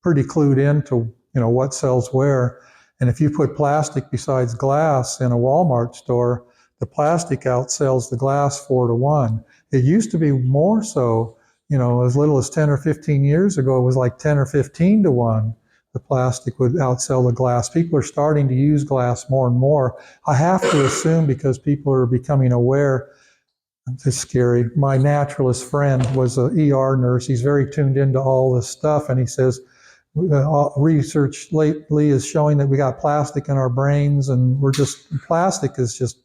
pretty clued into, what sells where. And if you put plastic besides glass in a Walmart store, the plastic outsells the glass 4-to-1. It used to be more so, as little as 10 or 15 years ago, it was like 10 or 15-to-1. The plastic would outsell the glass. People are starting to use glass more and more. I have to assume because people are becoming aware. It's scary. My naturalist friend was an ER nurse. He's very tuned into all this stuff, and he says, research lately is showing that we got plastic in our brains, and plastic is just,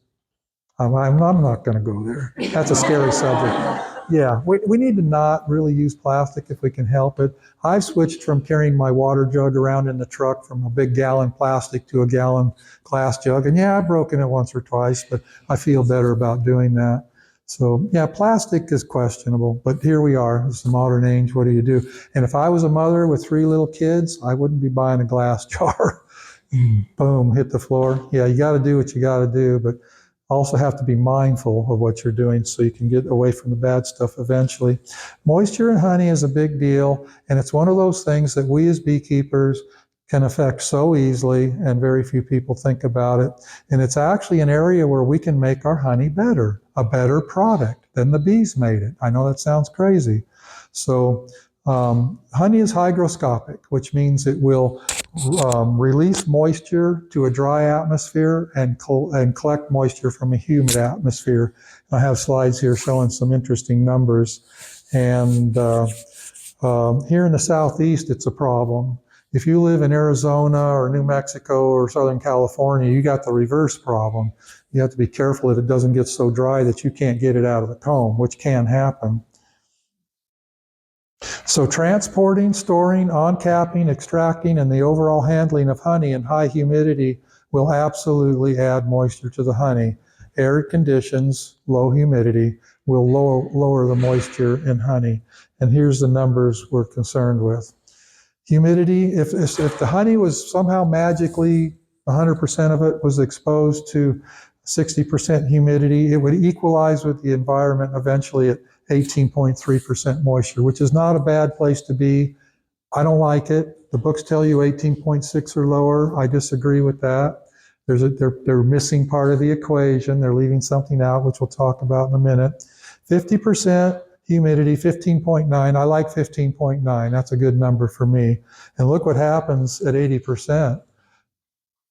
I'm not going to go there. That's a scary subject. Yeah, we need to not really use plastic if we can help it. I've switched from carrying my water jug around in the truck from a big gallon plastic to a gallon glass jug. And yeah, I've broken it once or twice, but I feel better about doing that. So yeah, plastic is questionable, but here we are. It's the modern age. What do you do? And if I was a mother with 3 little kids, I wouldn't be buying a glass jar. Boom, hit the floor. Yeah, you got to do what you got to do, but also have to be mindful of what you're doing so you can get away from the bad stuff eventually. Moisture in honey is a big deal, and it's one of those things that we as beekeepers can affect so easily, and very few people think about it. And it's actually an area where we can make our honey better, a better product than the bees made it. I know that sounds crazy. So honey is hygroscopic, which means it will release moisture to a dry atmosphere and collect moisture from a humid atmosphere. I have slides here showing some interesting numbers. And here in the Southeast, it's a problem. If you live in Arizona or New Mexico or Southern California, you got the reverse problem. You have to be careful that it doesn't get so dry that you can't get it out of the comb, which can happen. So transporting, storing, on-capping, extracting, and the overall handling of honey in high humidity will absolutely add moisture to the honey. Arid conditions, low humidity, will lower the moisture in honey. And here's the numbers we're concerned with. Humidity, if the honey was somehow magically 100% of it was exposed to 60% humidity, it would equalize with the environment eventually at 18.3% moisture, which is not a bad place to be. I don't like it. The books tell you 18.6 or lower. I disagree with that. They're missing part of the equation. They're leaving something out, which we'll talk about in a minute. 50% humidity, 15.9. I like 15.9. That's a good number for me. And look what happens at 80%.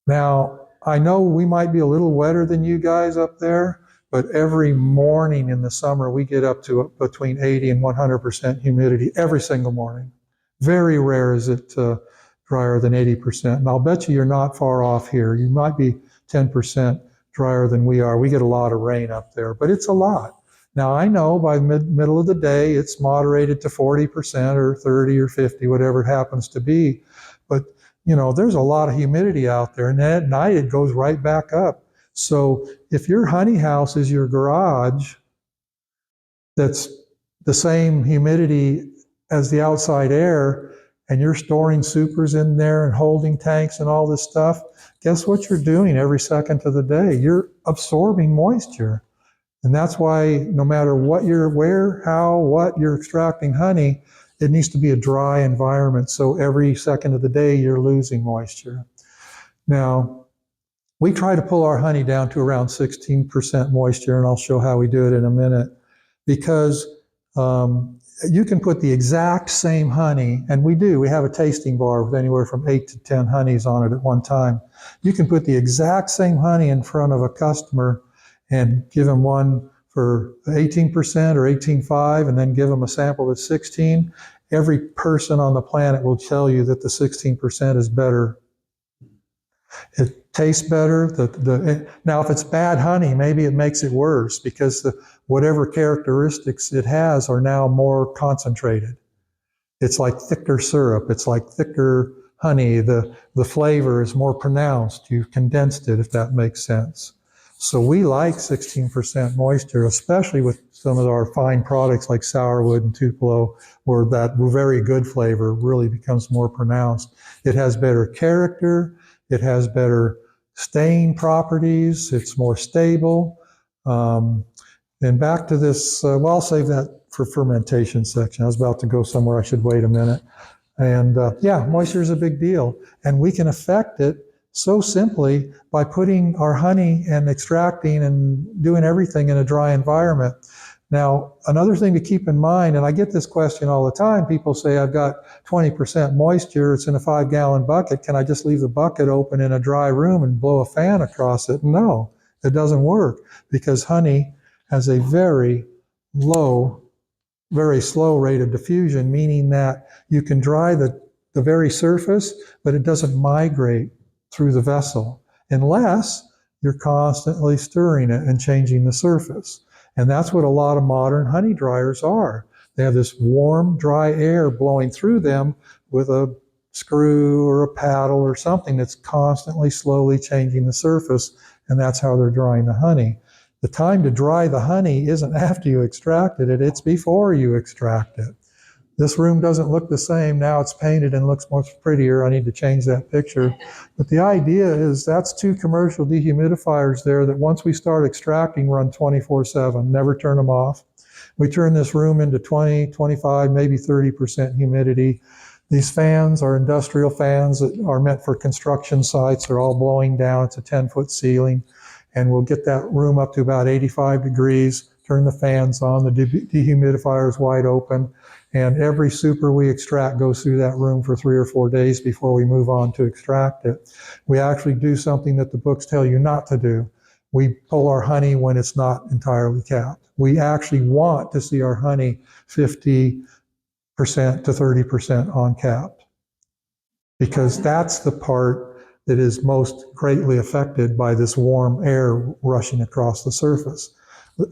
Now, I know we might be a little wetter than you guys up there, but every morning in the summer, we get up to between 80 and 100% humidity every single morning. Very rare is it drier than 80%. And I'll bet you're not far off here. You might be 10% drier than we are. We get a lot of rain up there, but it's a lot. Now, I know by middle of the day, it's moderated to 40% or 30 or 50, whatever it happens to be. But, you know, there's a lot of humidity out there, and then at night it goes right back up. So if your honey house is your garage, that's the same humidity as the outside air, and you're storing supers in there and holding tanks and all this stuff, guess what you're doing every second of the day? You're absorbing moisture. And that's why no matter what what you're extracting honey, it needs to be a dry environment. So every second of the day, you're losing moisture. Now, we try to pull our honey down to around 16% moisture, and I'll show how we do it in a minute, because you can put the exact same honey, and we have a tasting bar with anywhere from 8 to 10 honeys on it at one time. You can put the exact same honey in front of a customer and give them one for 18% or 18.5, and then give them a sample that's 16. Every person on the planet will tell you that the 16% is better. It tastes better. Now, if it's bad honey, maybe it makes it worse because whatever characteristics it has are now more concentrated. It's like thicker syrup. It's like thicker honey. The flavor is more pronounced. You've condensed it, if that makes sense. So we like 16% moisture, especially with some of our fine products like sourwood and Tupelo, where that very good flavor really becomes more pronounced. It has better character. It has better staying properties. It's more stable. And back to this, I'll save that for fermentation section. I was about to go somewhere. I should wait a minute. And moisture is a big deal. And we can affect it so simply by putting our honey and extracting and doing everything in a dry environment. Now, another thing to keep in mind, and I get this question all the time, people say, I've got 20% moisture, it's in a 5-gallon bucket, can I just leave the bucket open in a dry room and blow a fan across it? No, it doesn't work, because honey has a very low, very slow rate of diffusion, meaning that you can dry the very surface, but it doesn't migrate through the vessel unless you're constantly stirring it and changing the surface. And that's what a lot of modern honey dryers are. They have this warm, dry air blowing through them with a screw or a paddle or something that's constantly, slowly changing the surface, and that's how they're drying the honey. The time to dry the honey isn't after you extracted it, it's before you extract it. This room doesn't look the same. Now it's painted and looks much prettier. I need to change that picture. But the idea is that's 2 commercial dehumidifiers there that once we start extracting run 24/7, never turn them off. We turn this room into 20, 25, maybe 30% humidity. These fans are industrial fans that are meant for construction sites. They're all blowing down. It's a 10-foot ceiling. And we'll get that room up to about 85 degrees, turn the fans on, the dehumidifier is wide open. And every super we extract goes through that room for 3 or 4 days before we move on to extract it. We actually do something that the books tell you not to do. We pull our honey when it's not entirely capped. We actually want to see our honey 50% to 30% uncapped, because that's the part that is most greatly affected by this warm air rushing across the surface.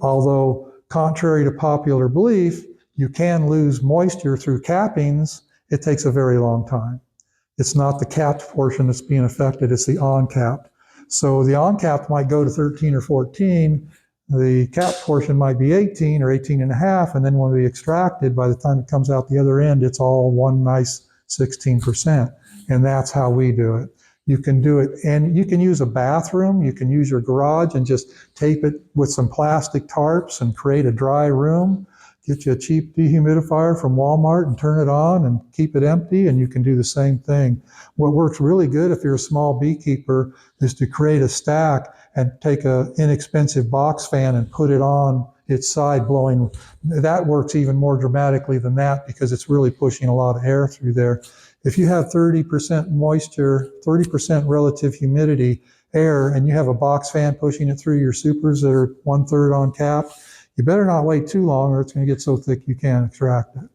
Although, contrary to popular belief, you can lose moisture through cappings, it takes a very long time. It's not the capped portion that's being affected, it's the uncapped. So the uncapped might go to 13 or 14, the cap portion might be 18 or 18 and a half, and then when we extract it, by the time it comes out the other end, it's all one nice 16%. And that's how we do it. You can do it, and you can use a bathroom, you can use your garage and just tape it with some plastic tarps and create a dry room. Get you a cheap dehumidifier from Walmart and turn it on and keep it empty, and you can do the same thing. What works really good if you're a small beekeeper is to create a stack and take an inexpensive box fan and put it on its side blowing. That works even more dramatically than that because it's really pushing a lot of air through there. If you have 30% moisture, 30% relative humidity air, and you have a box fan pushing it through your supers that are 1/3 on cap, you better not wait too long or it's going to get so thick you can't extract it.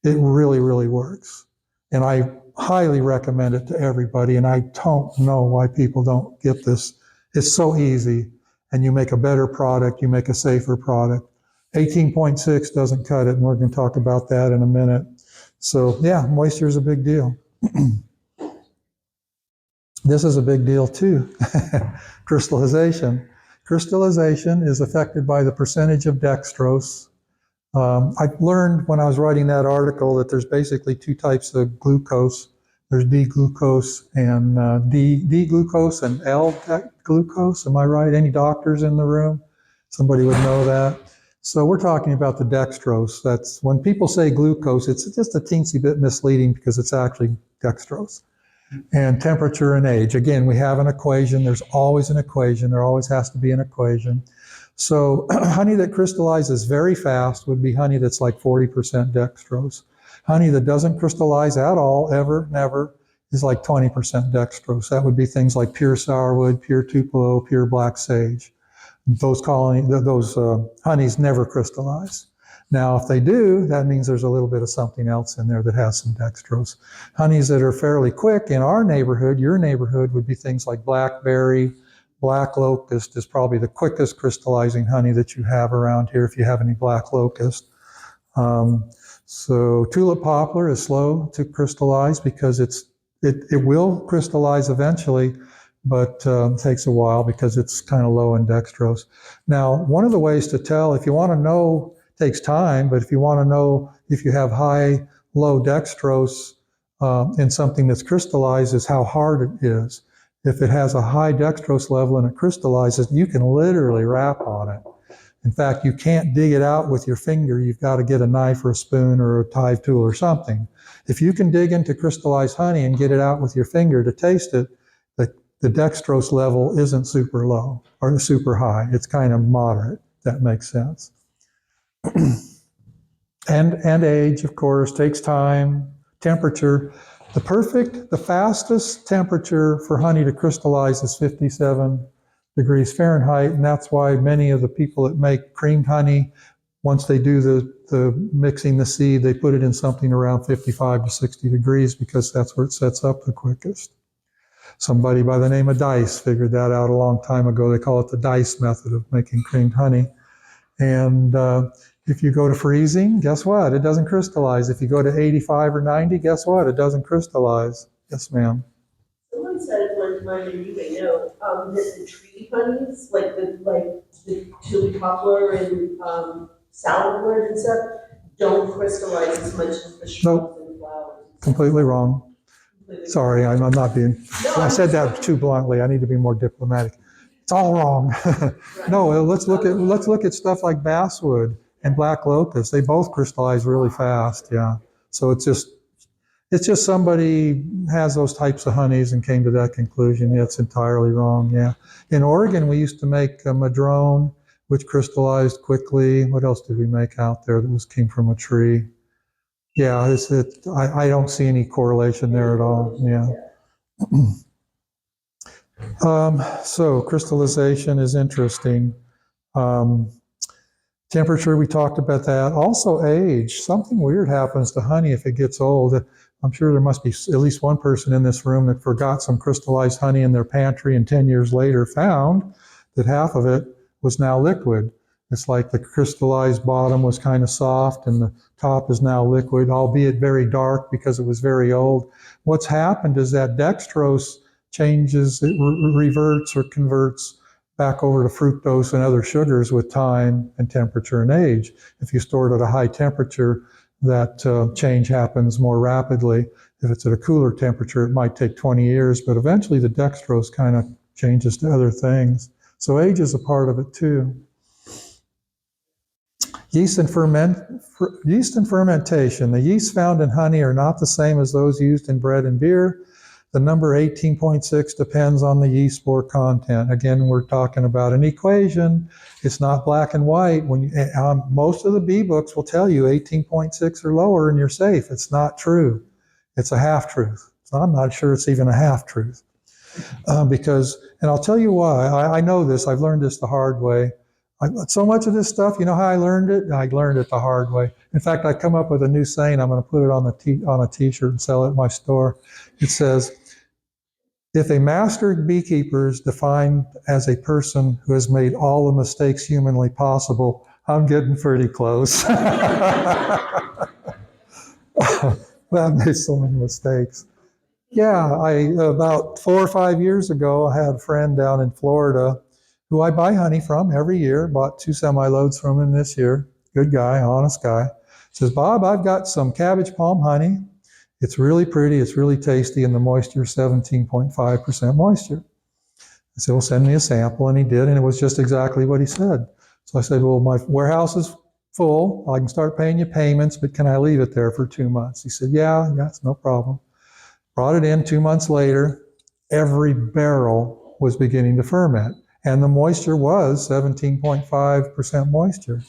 It really, really works. And I highly recommend it to everybody, and I don't know why people don't get this. It's so easy, and you make a better product, you make a safer product. 18.6 doesn't cut it, and we're going to talk about that in a minute. So yeah, moisture is a big deal. This is a big deal too. Crystallization. Crystallization is affected by the percentage of dextrose. I learned when I was writing that article that there's basically two types of glucose. There's D-glucose and D-glucose and L-glucose. Am I right? Any doctors in the room? Somebody would know that. So we're talking about the dextrose. That's when people say glucose, it's just a teensy bit misleading because it's actually dextrose. And temperature and age. Again, we have an equation. There's always an equation. There always has to be an equation. So honey that crystallizes very fast would be honey that's like 40% dextrose. Honey that doesn't crystallize at all, ever, never, is like 20% dextrose. That would be things like pure sourwood, pure tupelo, pure black sage. Those honeys never crystallize. Now, if they do, that means there's a little bit of something else in there that has some dextrose. Honeys that are fairly quick in our neighborhood, your neighborhood, would be things like blackberry. Black locust is probably the quickest crystallizing honey that you have around here if you have any black locust. So tulip poplar is slow to crystallize because it will crystallize eventually, but takes a while because it's kind of low in dextrose. Now, one of the ways to tell, if you want to know, takes time, but if you want to know if you have high, low dextrose in something that's crystallized is how hard it is. If it has a high dextrose level and it crystallizes, you can literally rap on it. In fact, you can't dig it out with your finger. You've got to get a knife or a spoon or a tithe tool or something. If you can dig into crystallized honey and get it out with your finger to taste it, the dextrose level isn't super low or super high. It's kind of moderate. That makes sense. And age, of course, takes time. Temperature. The fastest temperature for honey to crystallize is 57 degrees Fahrenheit, and that's why many of the people that make creamed honey, once they do the mixing the seed, they put it in something around 55 to 60 degrees because that's where it sets up the quickest. Somebody by the name of Dice figured that out a long time ago. They call it the Dice method of making creamed honey. And if you go to freezing, guess what? It doesn't crystallize. If you go to 85 or 90, guess what? It doesn't crystallize. Yes, ma'am. Someone said one time, and you may know, that the tree honeys, like the tulip poplar and sourwood and stuff, don't crystallize as much as the shrubs and flowers. Completely wrong. Sorry, I'm not being. I said that too bluntly. I need to be more diplomatic. It's all wrong. No, let's look at stuff like basswood and black locust. They both crystallize really fast. Yeah. So it's just somebody has those types of honeys and came to that conclusion. Yeah, it's entirely wrong. Yeah. In Oregon, we used to make a madrone, which crystallized quickly. What else did we make out there that came from a tree? Yeah, I don't see any correlation there at all. Yeah. So crystallization is interesting. Temperature, we talked about that. Also age. Something weird happens to honey if it gets old. I'm sure there must be at least one person in this room that forgot some crystallized honey in their pantry and 10 years later found that half of it was now liquid. It's like the crystallized bottom was kind of soft and the top is now liquid, albeit very dark because it was very old. What's happened is that dextrose changes, it reverts or converts back over to fructose and other sugars with time and temperature and age. If you store it at a high temperature, that change happens more rapidly. If it's at a cooler temperature, it might take 20 years, but eventually the dextrose kind of changes to other things. So age is a part of it too. Yeast and fermentation. The yeasts found in honey are not the same as those used in bread and beer. The number 18.6 depends on the yeast spore content. Again, we're talking about an equation. It's not black and white. Most of the bee books will tell you 18.6 or lower and you're safe. It's not true. It's a half-truth. So I'm not sure it's even a half-truth. And I'll tell you why. I know this. I've learned this the hard way. So much of this stuff, you know how I learned it? I learned it the hard way. In fact, I come up with a new saying. I'm going to put it on a t-shirt and sell it at my store. It says, if a master beekeeper is defined as a person who has made all the mistakes humanly possible, I'm getting pretty close. I've made so many mistakes. Yeah, about 4 or 5 years ago, I had a friend down in Florida who I buy honey from every year, bought 2 semi-loads from him this year. Good guy, honest guy. Says, Bob, I've got some cabbage palm honey. It's really pretty, it's really tasty, and the moisture is 17.5% moisture. I said, well, send me a sample, and he did, and it was just exactly what he said. So I said, well, my warehouse is full. I can start paying you payments, but can I leave it there for 2 months? He said, yeah, it's no problem. Brought it in 2 months later. Every barrel was beginning to ferment, and the moisture was 17.5% moisture.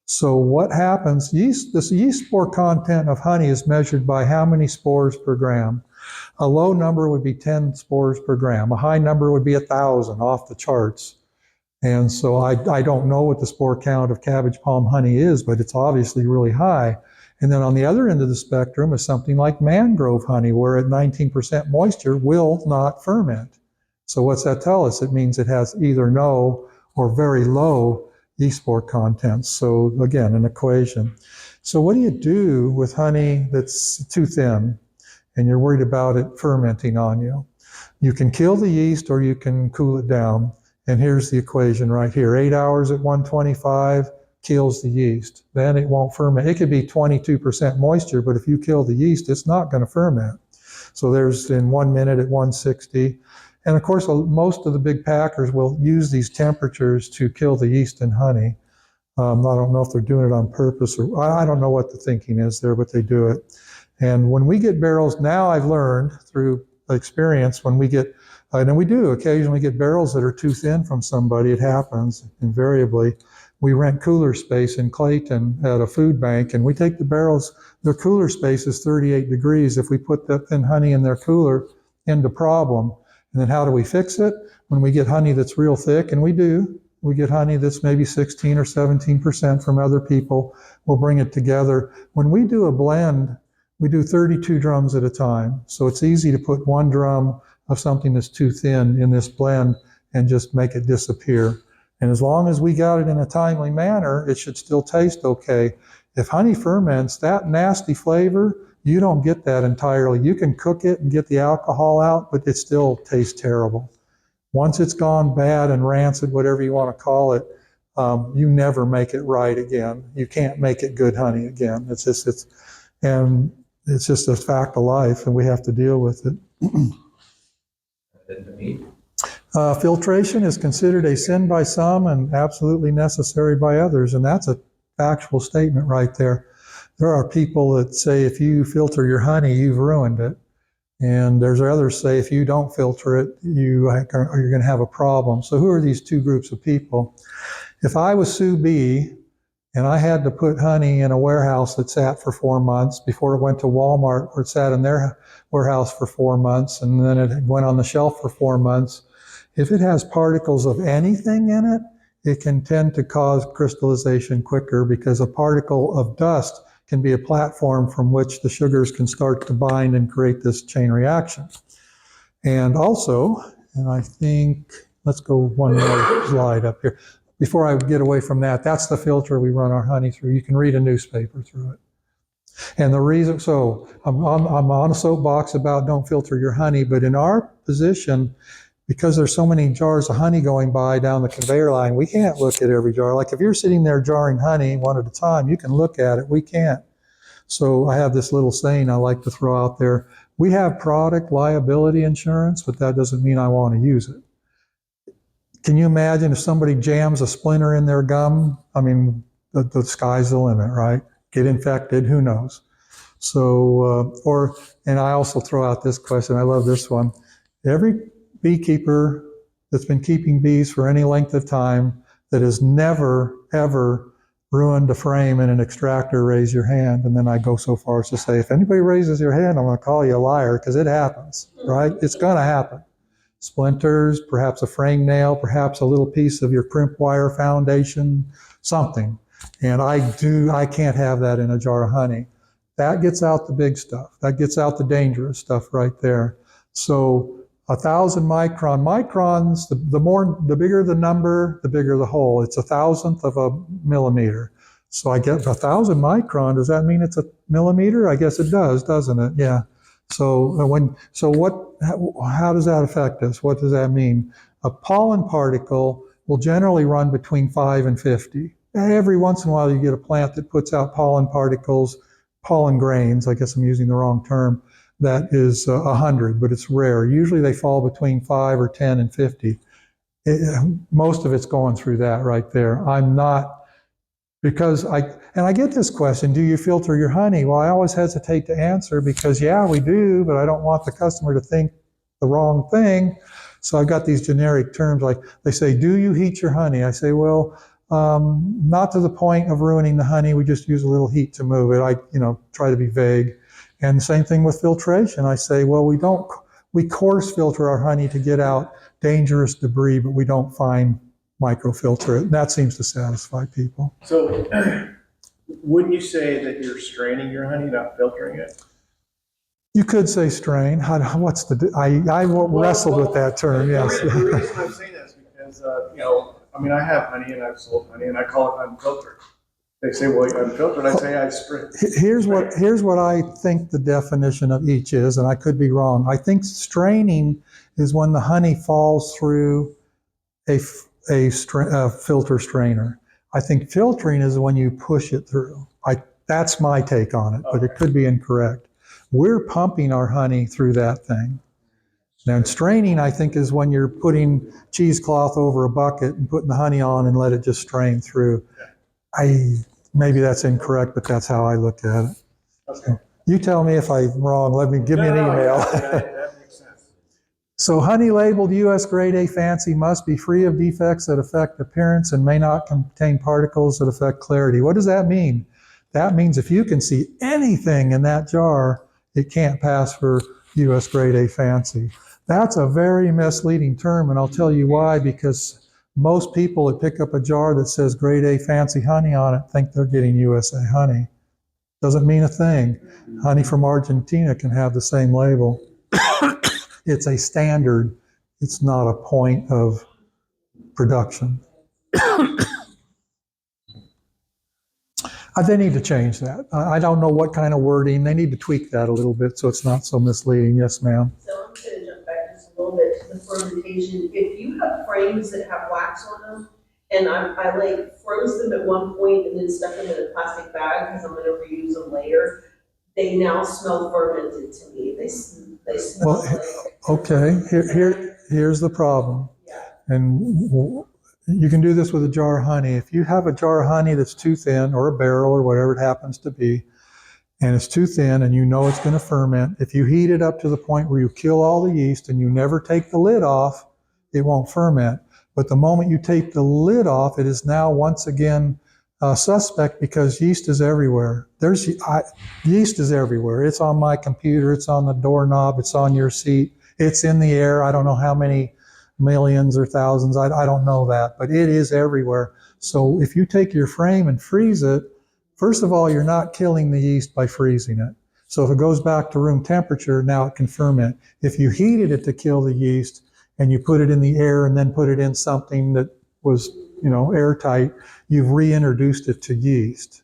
So what happens, this yeast spore content of honey is measured by how many spores per gram. A low number would be 10 spores per gram. A high number would be 1,000, off the charts. And so I don't know what the spore count of cabbage palm honey is, but it's obviously really high. And then on the other end of the spectrum is something like mangrove honey, where at 19% moisture will not ferment. So what's that tell us? It means it has either no or very low yeast spore contents. So again, an equation. So what do you do with honey that's too thin and you're worried about it fermenting on you? You can kill the yeast or you can cool it down. And here's the equation right here. 8 hours at 125 kills the yeast. Then it won't ferment. It could be 22% moisture, but if you kill the yeast, it's not going to ferment. So there's in 1 minute at 160. And of course, most of the big packers will use these temperatures to kill the yeast in honey. I don't know if they're doing it on purpose, or I don't know what the thinking is there, but they do it. And when we get barrels, now I've learned through experience, when we get, and we do occasionally get barrels that are too thin from somebody, it happens invariably. We rent cooler space in Clayton at a food bank, and we take the barrels, their cooler space is 38 degrees. If we put that thin honey in their cooler, end of problem. And then how do we fix it? When we get honey that's real thick, and we do, we get honey that's maybe 16 or 17% from other people, we'll bring it together. When we do a blend, we do 32 drums at a time. So it's easy to put 1 drum of something that's too thin in this blend and just make it disappear. And as long as we got it in a timely manner, it should still taste okay. If honey ferments, that nasty flavor, you don't get that entirely. You can cook it and get the alcohol out, but it still tastes terrible. Once it's gone bad and rancid, whatever you want to call it, you never make it right again. You can't make it good honey again. It's just a fact of life, and we have to deal with it. Filtration is considered a sin by some and absolutely necessary by others, and that's a factual statement right there. There are people that say if you filter your honey, you've ruined it. And there's others say if you don't filter it, you're going to have a problem. So who are these two groups of people? If I was Sue B and I had to put honey in a warehouse that sat for 4 months before it went to Walmart, or it sat in their warehouse for 4 months, and then it went on the shelf for 4 months, if it has particles of anything in it, it can tend to cause crystallization quicker, because a particle of dust can be a platform from which the sugars can start to bind and create this chain reaction. And also, and I think, let's go one more slide up here. Before I get away from that, that's the filter we run our honey through. You can read a newspaper through it. And the reason, so I'm on a soapbox about don't filter your honey, but in our position, because there's so many jars of honey going by down the conveyor line, we can't look at every jar. Like if you're sitting there jarring honey one at a time, you can look at it. We can't. So I have this little saying I like to throw out there. We have product liability insurance, but that doesn't mean I want to use it. Can you imagine if somebody jams a splinter in their gum? I mean, the sky's the limit, right? Get infected, who knows? So, and I also throw out this question. I love this one. Every beekeeper that's been keeping bees for any length of time that has never, ever ruined a frame in an extractor, raise your hand. And then I go so far as to say, if anybody raises your hand, I'm going to call you a liar, because it happens, right? It's going to happen. Splinters, perhaps a frame nail, perhaps a little piece of your crimp wire foundation, something. And I can't have that in a jar of honey. That gets out the big stuff. That gets out the dangerous stuff right there. So 1,000 microns, the bigger the number, the bigger the hole. It's 1,000th of a millimeter. So I get 1,000 micron. Does that mean it's a millimeter? I guess it does, doesn't it? Yeah. So how does that affect us? What does that mean? A pollen particle will generally run between 5 and 50. Every once in a while you get a plant that puts out pollen particles, pollen grains, I guess I'm using the wrong term, that is 100, but it's rare. Usually they fall between 5 or 10 and 50. Most of it's going through that right there. I'm not, because I get this question, do you filter your honey? Well, I always hesitate to answer because, yeah, we do, but I don't want the customer to think the wrong thing. So I've got these generic terms, like they say, do you heat your honey? I say, well, not to the point of ruining the honey. We just use a little heat to move it. I try to be vague. And the same thing with filtration. I say, well, we coarse filter our honey to get out dangerous debris, but we don't fine microfilter it. And that seems to satisfy people. So wouldn't you say that you're straining your honey, not filtering it? You could say strain. I wrestled with that term, yes. The reason I'm saying that is because, I have honey and I've sold honey and I call it unfiltered. They say, well, you're unfiltered. I say I spray. Here's what I think the definition of each is, and I could be wrong. I think straining is when the honey falls through a filter strainer. I think filtering is when you push it through. That's my take on it, but it could be incorrect. We're pumping our honey through that thing. Now, straining, I think, is when you're putting cheesecloth over a bucket and putting the honey on and let it just strain through. Maybe that's incorrect, but that's how I look at it. Okay. You tell me if I'm wrong. Give me an email. That makes sense. So honey labeled U.S. grade A fancy must be free of defects that affect appearance and may not contain particles that affect clarity. What does that mean? That means if you can see anything in that jar, it can't pass for U.S. grade A fancy. That's a very misleading term, and I'll tell you why, because most people that pick up a jar that says grade A fancy honey on it think they're getting USA honey. Doesn't mean a thing. Honey from Argentina can have the same label. It's a standard. It's not a point of production. They need to change that. I don't know what kind of wording. They need to tweak that a little bit so it's not so misleading. Yes, ma'am. So I'm going to jump back just a little bit to the fermentation. If you have frames that have wax on them, and I like froze them at one point and then stuck them in a plastic bag because I'm going to reuse them later, they now smell fermented to me. They smell okay. Here's the problem. Yeah. And you can do this with a jar of honey. If you have a jar of honey that's too thin, or a barrel, or whatever it happens to be, and it's too thin and you know it's going to ferment, if you heat it up to the point where you kill all the yeast and you never take the lid off, it won't ferment. But the moment you take the lid off, it is now once again suspect, because yeast is everywhere. Yeast is everywhere. It's on my computer. It's on the doorknob. It's on your seat. It's in the air. I don't know how many millions or thousands. I don't know that, but it is everywhere. So if you take your frame and freeze it, first of all, you're not killing the yeast by freezing it. So if it goes back to room temperature, now it can ferment. If you heated it to kill the yeast and you put it in the air and then put it in something that was, airtight, you've reintroduced it to yeast.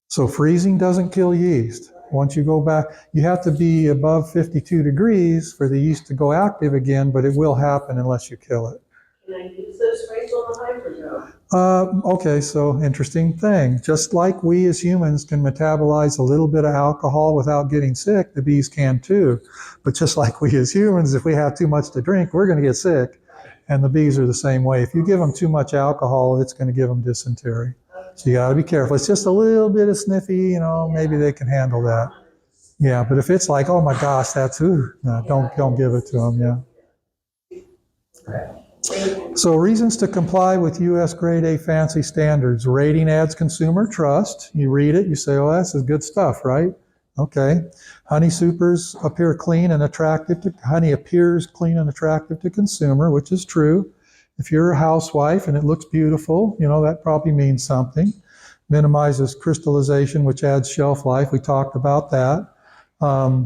So freezing doesn't kill yeast. Once you go back, you have to be above 52 degrees for the yeast to go active again, but it will happen unless you kill it. Can I use those sprays on the hive or no? Okay, so interesting thing. Just like we as humans can metabolize a little bit of alcohol without getting sick, the bees can too. But just like we as humans, if we have too much to drink, we're going to get sick. And the bees are the same way. If you give them too much alcohol, it's going to give them dysentery. So you got to be careful. It's just a little bit of sniffy, maybe they can handle that. Yeah, but if it's like, oh my gosh, that's, no, don't give it to them, yeah. So reasons to comply with U.S. Grade A fancy standards. Rating adds consumer trust. You read it, you say, oh, this is good stuff, right? Okay. Honey appears clean and attractive to consumer, which is true. If you're a housewife and it looks beautiful, that probably means something. Minimizes crystallization, which adds shelf life. We talked about that.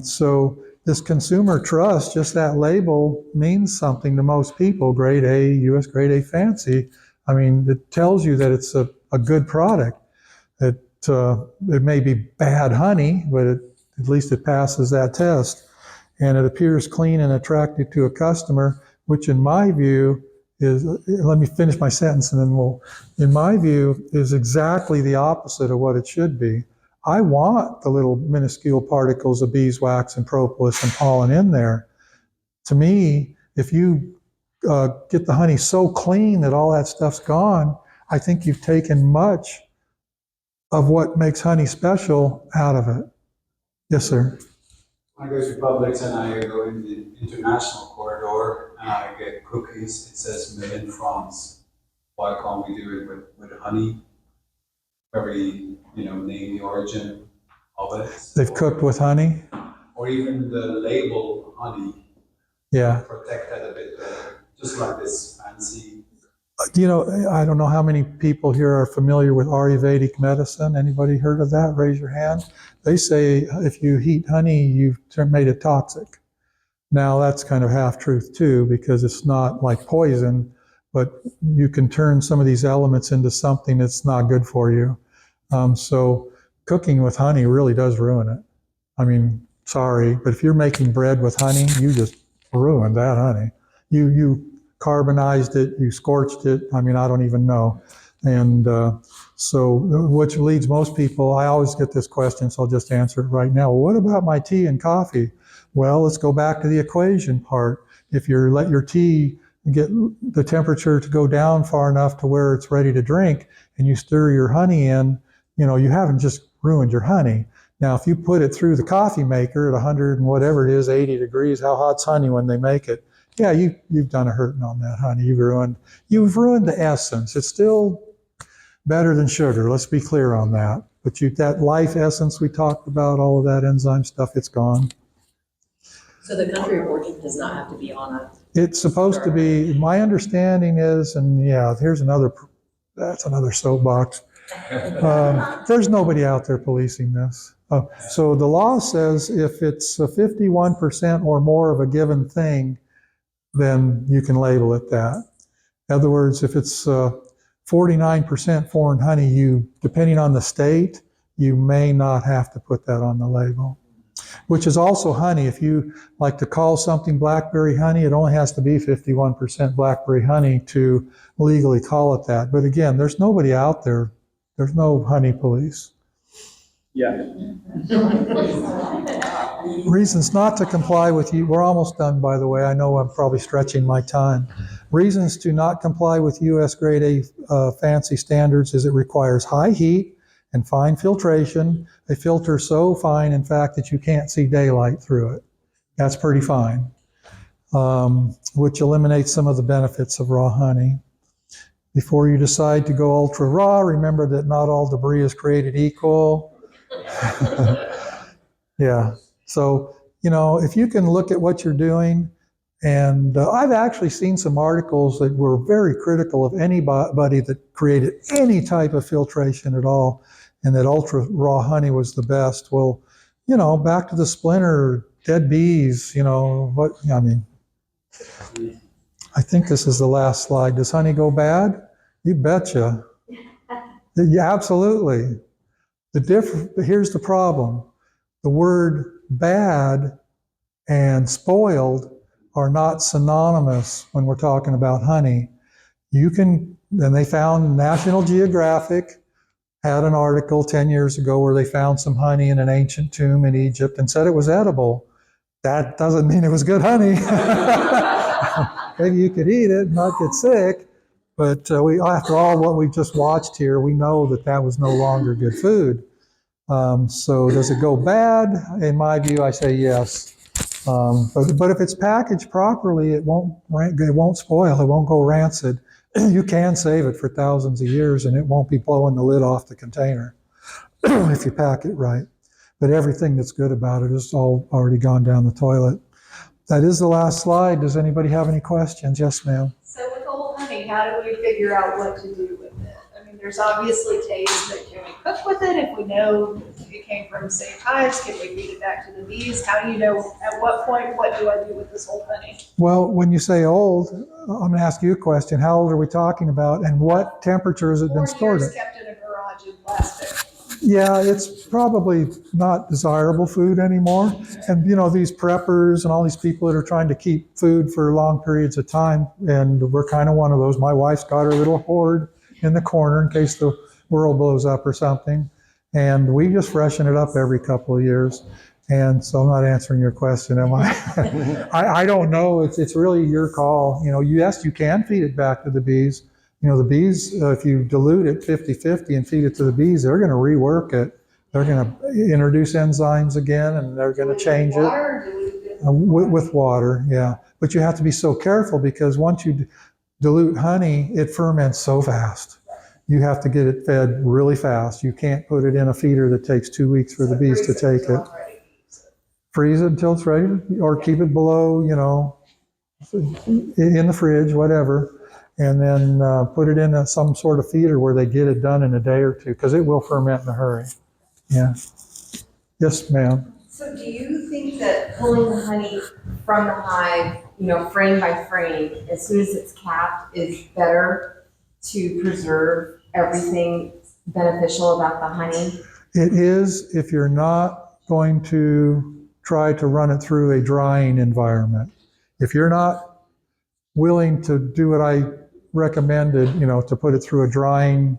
So this consumer trust, just that label means something to most people. Grade A, U.S. Grade A fancy. I mean, it tells you that it's a good product. It may be bad honey, but at least it passes that test. And it appears clean and attractive to a customer, which in my view is, let me finish my sentence and then in my view, is exactly the opposite of what it should be. I want the little minuscule particles of beeswax and propolis and pollen in there. To me, if you get the honey so clean that all that stuff's gone, I think you've taken much of what makes honey special out of it. Yes, sir. I go to Publix and I go in the international corridor and I get cookies. It says made in France. Why can't we do it with honey? Name the origin of it. They've cooked with honey? Or even the label honey. Yeah. Protect that a bit better. Just like this fancy. I don't know how many people here are familiar with Ayurvedic medicine. Anybody heard of that? Raise your hand. They say if you heat honey, you've made it toxic. Now that's kind of half truth too, because it's not like poison, but you can turn some of these elements into something that's not good for you. So cooking with honey really does ruin it. I mean, sorry, but if you're making bread with honey, you just ruined that honey. You carbonized it, you scorched it. I mean, I don't even know. And so which leads most people, I always get this question, so I'll just answer it right now. Well, what about my tea and coffee? Well, let's go back to the equation part. If you let your tea get the temperature to go down far enough to where it's ready to drink and you stir your honey in, you haven't just ruined your honey. Now, if you put it through the coffee maker at 100 and whatever it is, 80 degrees, how hot's honey when they make it? Yeah, you've done a hurting on that honey. You've ruined the essence. It's still better than sugar. Let's be clear on that. But that life essence we talked about, all of that enzyme stuff, it's gone. So the country of origin does not have to be on a. It's supposed to be. My understanding is, and yeah, that's another soapbox. There's nobody out there policing this. So the law says if it's 51% or more of a given thing, then you can label it that. In other words, if it's 49% foreign honey, depending on the state, you may not have to put that on the label. Which is also honey. If you like to call something blackberry honey, it only has to be 51% blackberry honey to legally call it that. But again, there's nobody out there. There's no honey police. Yeah. Reasons not to comply with you. We're almost done, by the way. I know I'm probably stretching my time. Reasons to not comply with U.S. Grade A fancy standards is it requires high heat and fine filtration. A filter so fine, in fact, that you can't see daylight through it. That's pretty fine, which eliminates some of the benefits of raw honey. Before you decide to go ultra raw, remember that not all debris is created equal. Yeah. So, if you can look at what you're doing, and I've actually seen some articles that were very critical of anybody that created any type of filtration at all, and that ultra raw honey was the best. Well, back to the splinter, dead bees, I think this is the last slide. Does honey go bad? You betcha. Yeah, absolutely. Here's the problem. the word bad and spoiled are not synonymous when we're talking about honey. And they found National Geographic had an article 10 years ago where they found some honey in an ancient tomb in Egypt and said it was edible. That doesn't mean it was good honey. Maybe you could eat it and not get sick, but after all what we just watched here, we know that was no longer good food. So does it go bad? In my view, I say yes. But if it's packaged properly, it won't spoil, it won't go rancid. You can save it for thousands of years and it won't be blowing the lid off the container if you pack it right. But everything that's good about it is all already gone down the toilet. That is the last slide. Does anybody have any questions? Yes, ma'am. So with old honey, how do we figure out what to do with it? I mean, there's obviously taste, but can we cook with it? If we know it came from safe hives, can we feed it back to the bees? How do you know at what point, what do I do with this old honey? Well, when you say old, I'm going to ask you a question. How old are we talking about and what temperature has it been 4 stored years at? kept in a garage in plastic. Yeah, it's probably not desirable food anymore. And, these preppers and all these people that are trying to keep food for long periods of time, and we're kind of one of those. My wife's got her little hoard in the corner in case the world blows up or something. And we just freshen it up every couple of years. And so I'm not answering your question, am I? I don't know. It's really your call. Yes, you can feed it back to the bees. The bees, if you dilute it 50-50 and feed it to the bees, they're going to rework it. They're going to introduce enzymes again, and they're going to change it with water. Yeah, but you have to be so careful because once you dilute honey, it ferments so fast. You have to get it fed really fast. You can't put it in a feeder that takes 2 weeks for the bees to take it. Freeze it until it's ready, or keep it below, in the fridge, whatever. And then put it in some sort of feeder where they get it done in a day or two, because it will ferment in a hurry. Yeah. Yes, ma'am. So do you think that pulling the honey from the hive, frame by frame, as soon as it's capped, is better to preserve everything beneficial about the honey? It is if you're not going to try to run it through a drying environment. If you're not willing to do what I recommended, to put it through a drying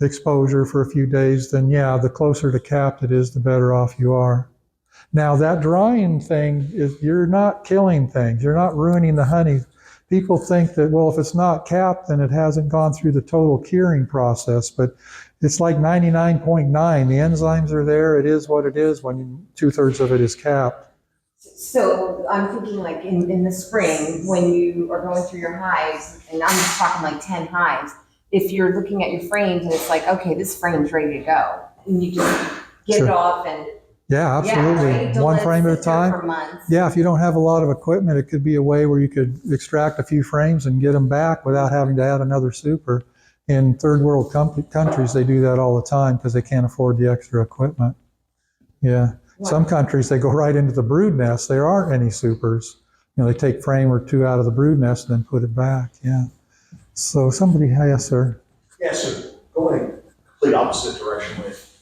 exposure for a few days, then yeah, the closer to capped it is, the better off you are. Now that drying thing is, you're not killing things, you're not ruining the honey. People think that, well, if it's not capped, then it hasn't gone through the total curing process, but it's like 99.9. The enzymes are there, it is what it is when 2/3 of it is capped. So I'm thinking like in the spring, when you are going through your hives, and I'm just talking like 10 hives, if you're looking at your frames and it's like, okay, this frame's ready to go, and you just get Sure. it off and Yeah, absolutely. right? Don't One let it frame at a sit there time. for months. Yeah, if you don't have a lot of equipment, it could be a way where you could extract a few frames and get them back without having to add another super. In third world countries, they do that all the time because they can't afford the extra equipment. Yeah. Some countries, they go right into the brood nest. There aren't any supers. They take frame or two out of the brood nest and then put it back. Yeah. So somebody, yes, sir. Yeah, so going complete opposite direction with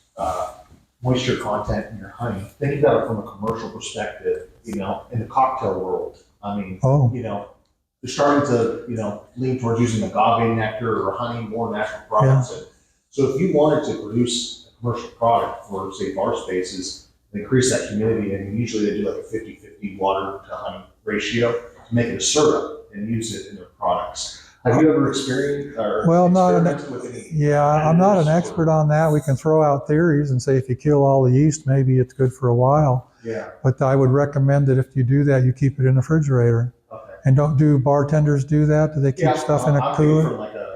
moisture content in your honey, think about it from a commercial perspective, in the cocktail world. I mean, they're starting to, lean towards using agave nectar or honey, more natural products. And so if you wanted to produce a commercial product for, say, bar spaces, increase that humidity, and usually they do like a 50-50 water to honey ratio to make it a syrup and use it in their products. Have you ever experienced or experimented with any? Yeah, I'm not an expert on that. We can throw out theories and say if you kill all the yeast, maybe it's good for a while. Yeah. But I would recommend that if you do that, you keep it in the refrigerator. Okay. And do bartenders do that? Do they keep stuff in a I'm cooler? thinking from like a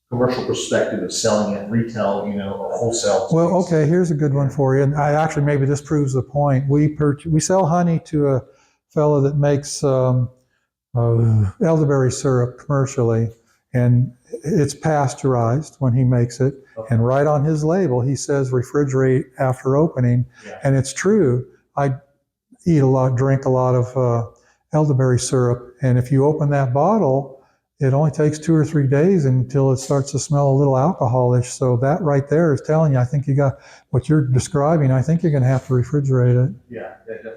commercial perspective of selling it retail, or wholesale. Well, okay, here's a good one for you. And maybe this proves the point. We sell honey to a fellow that makes elderberry syrup commercially, and it's pasteurized when he makes it. Okay. And right on his label, he says refrigerate after opening. Yeah. And it's true. I drink a lot of elderberry syrup, and if you open that bottle, it only takes 2 or 3 days until it starts to smell a little alcoholish. So that right there is telling you, I think you got what you're describing. I think you're going to have to refrigerate it. Yeah,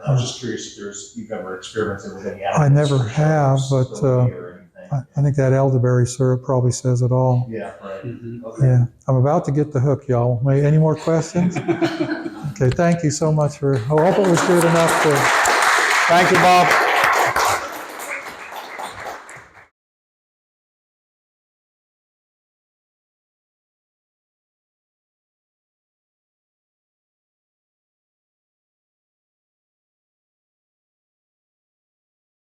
I was just curious if you've ever experimented with any additives. I never or have, but stability or anything. I think that elderberry syrup probably says it all. Yeah, right. Mhm. Okay. Yeah, I'm about to get the hook, y'all. Any more questions? Okay, thank you so much for. I hope it was good enough to. Thank you, Bob.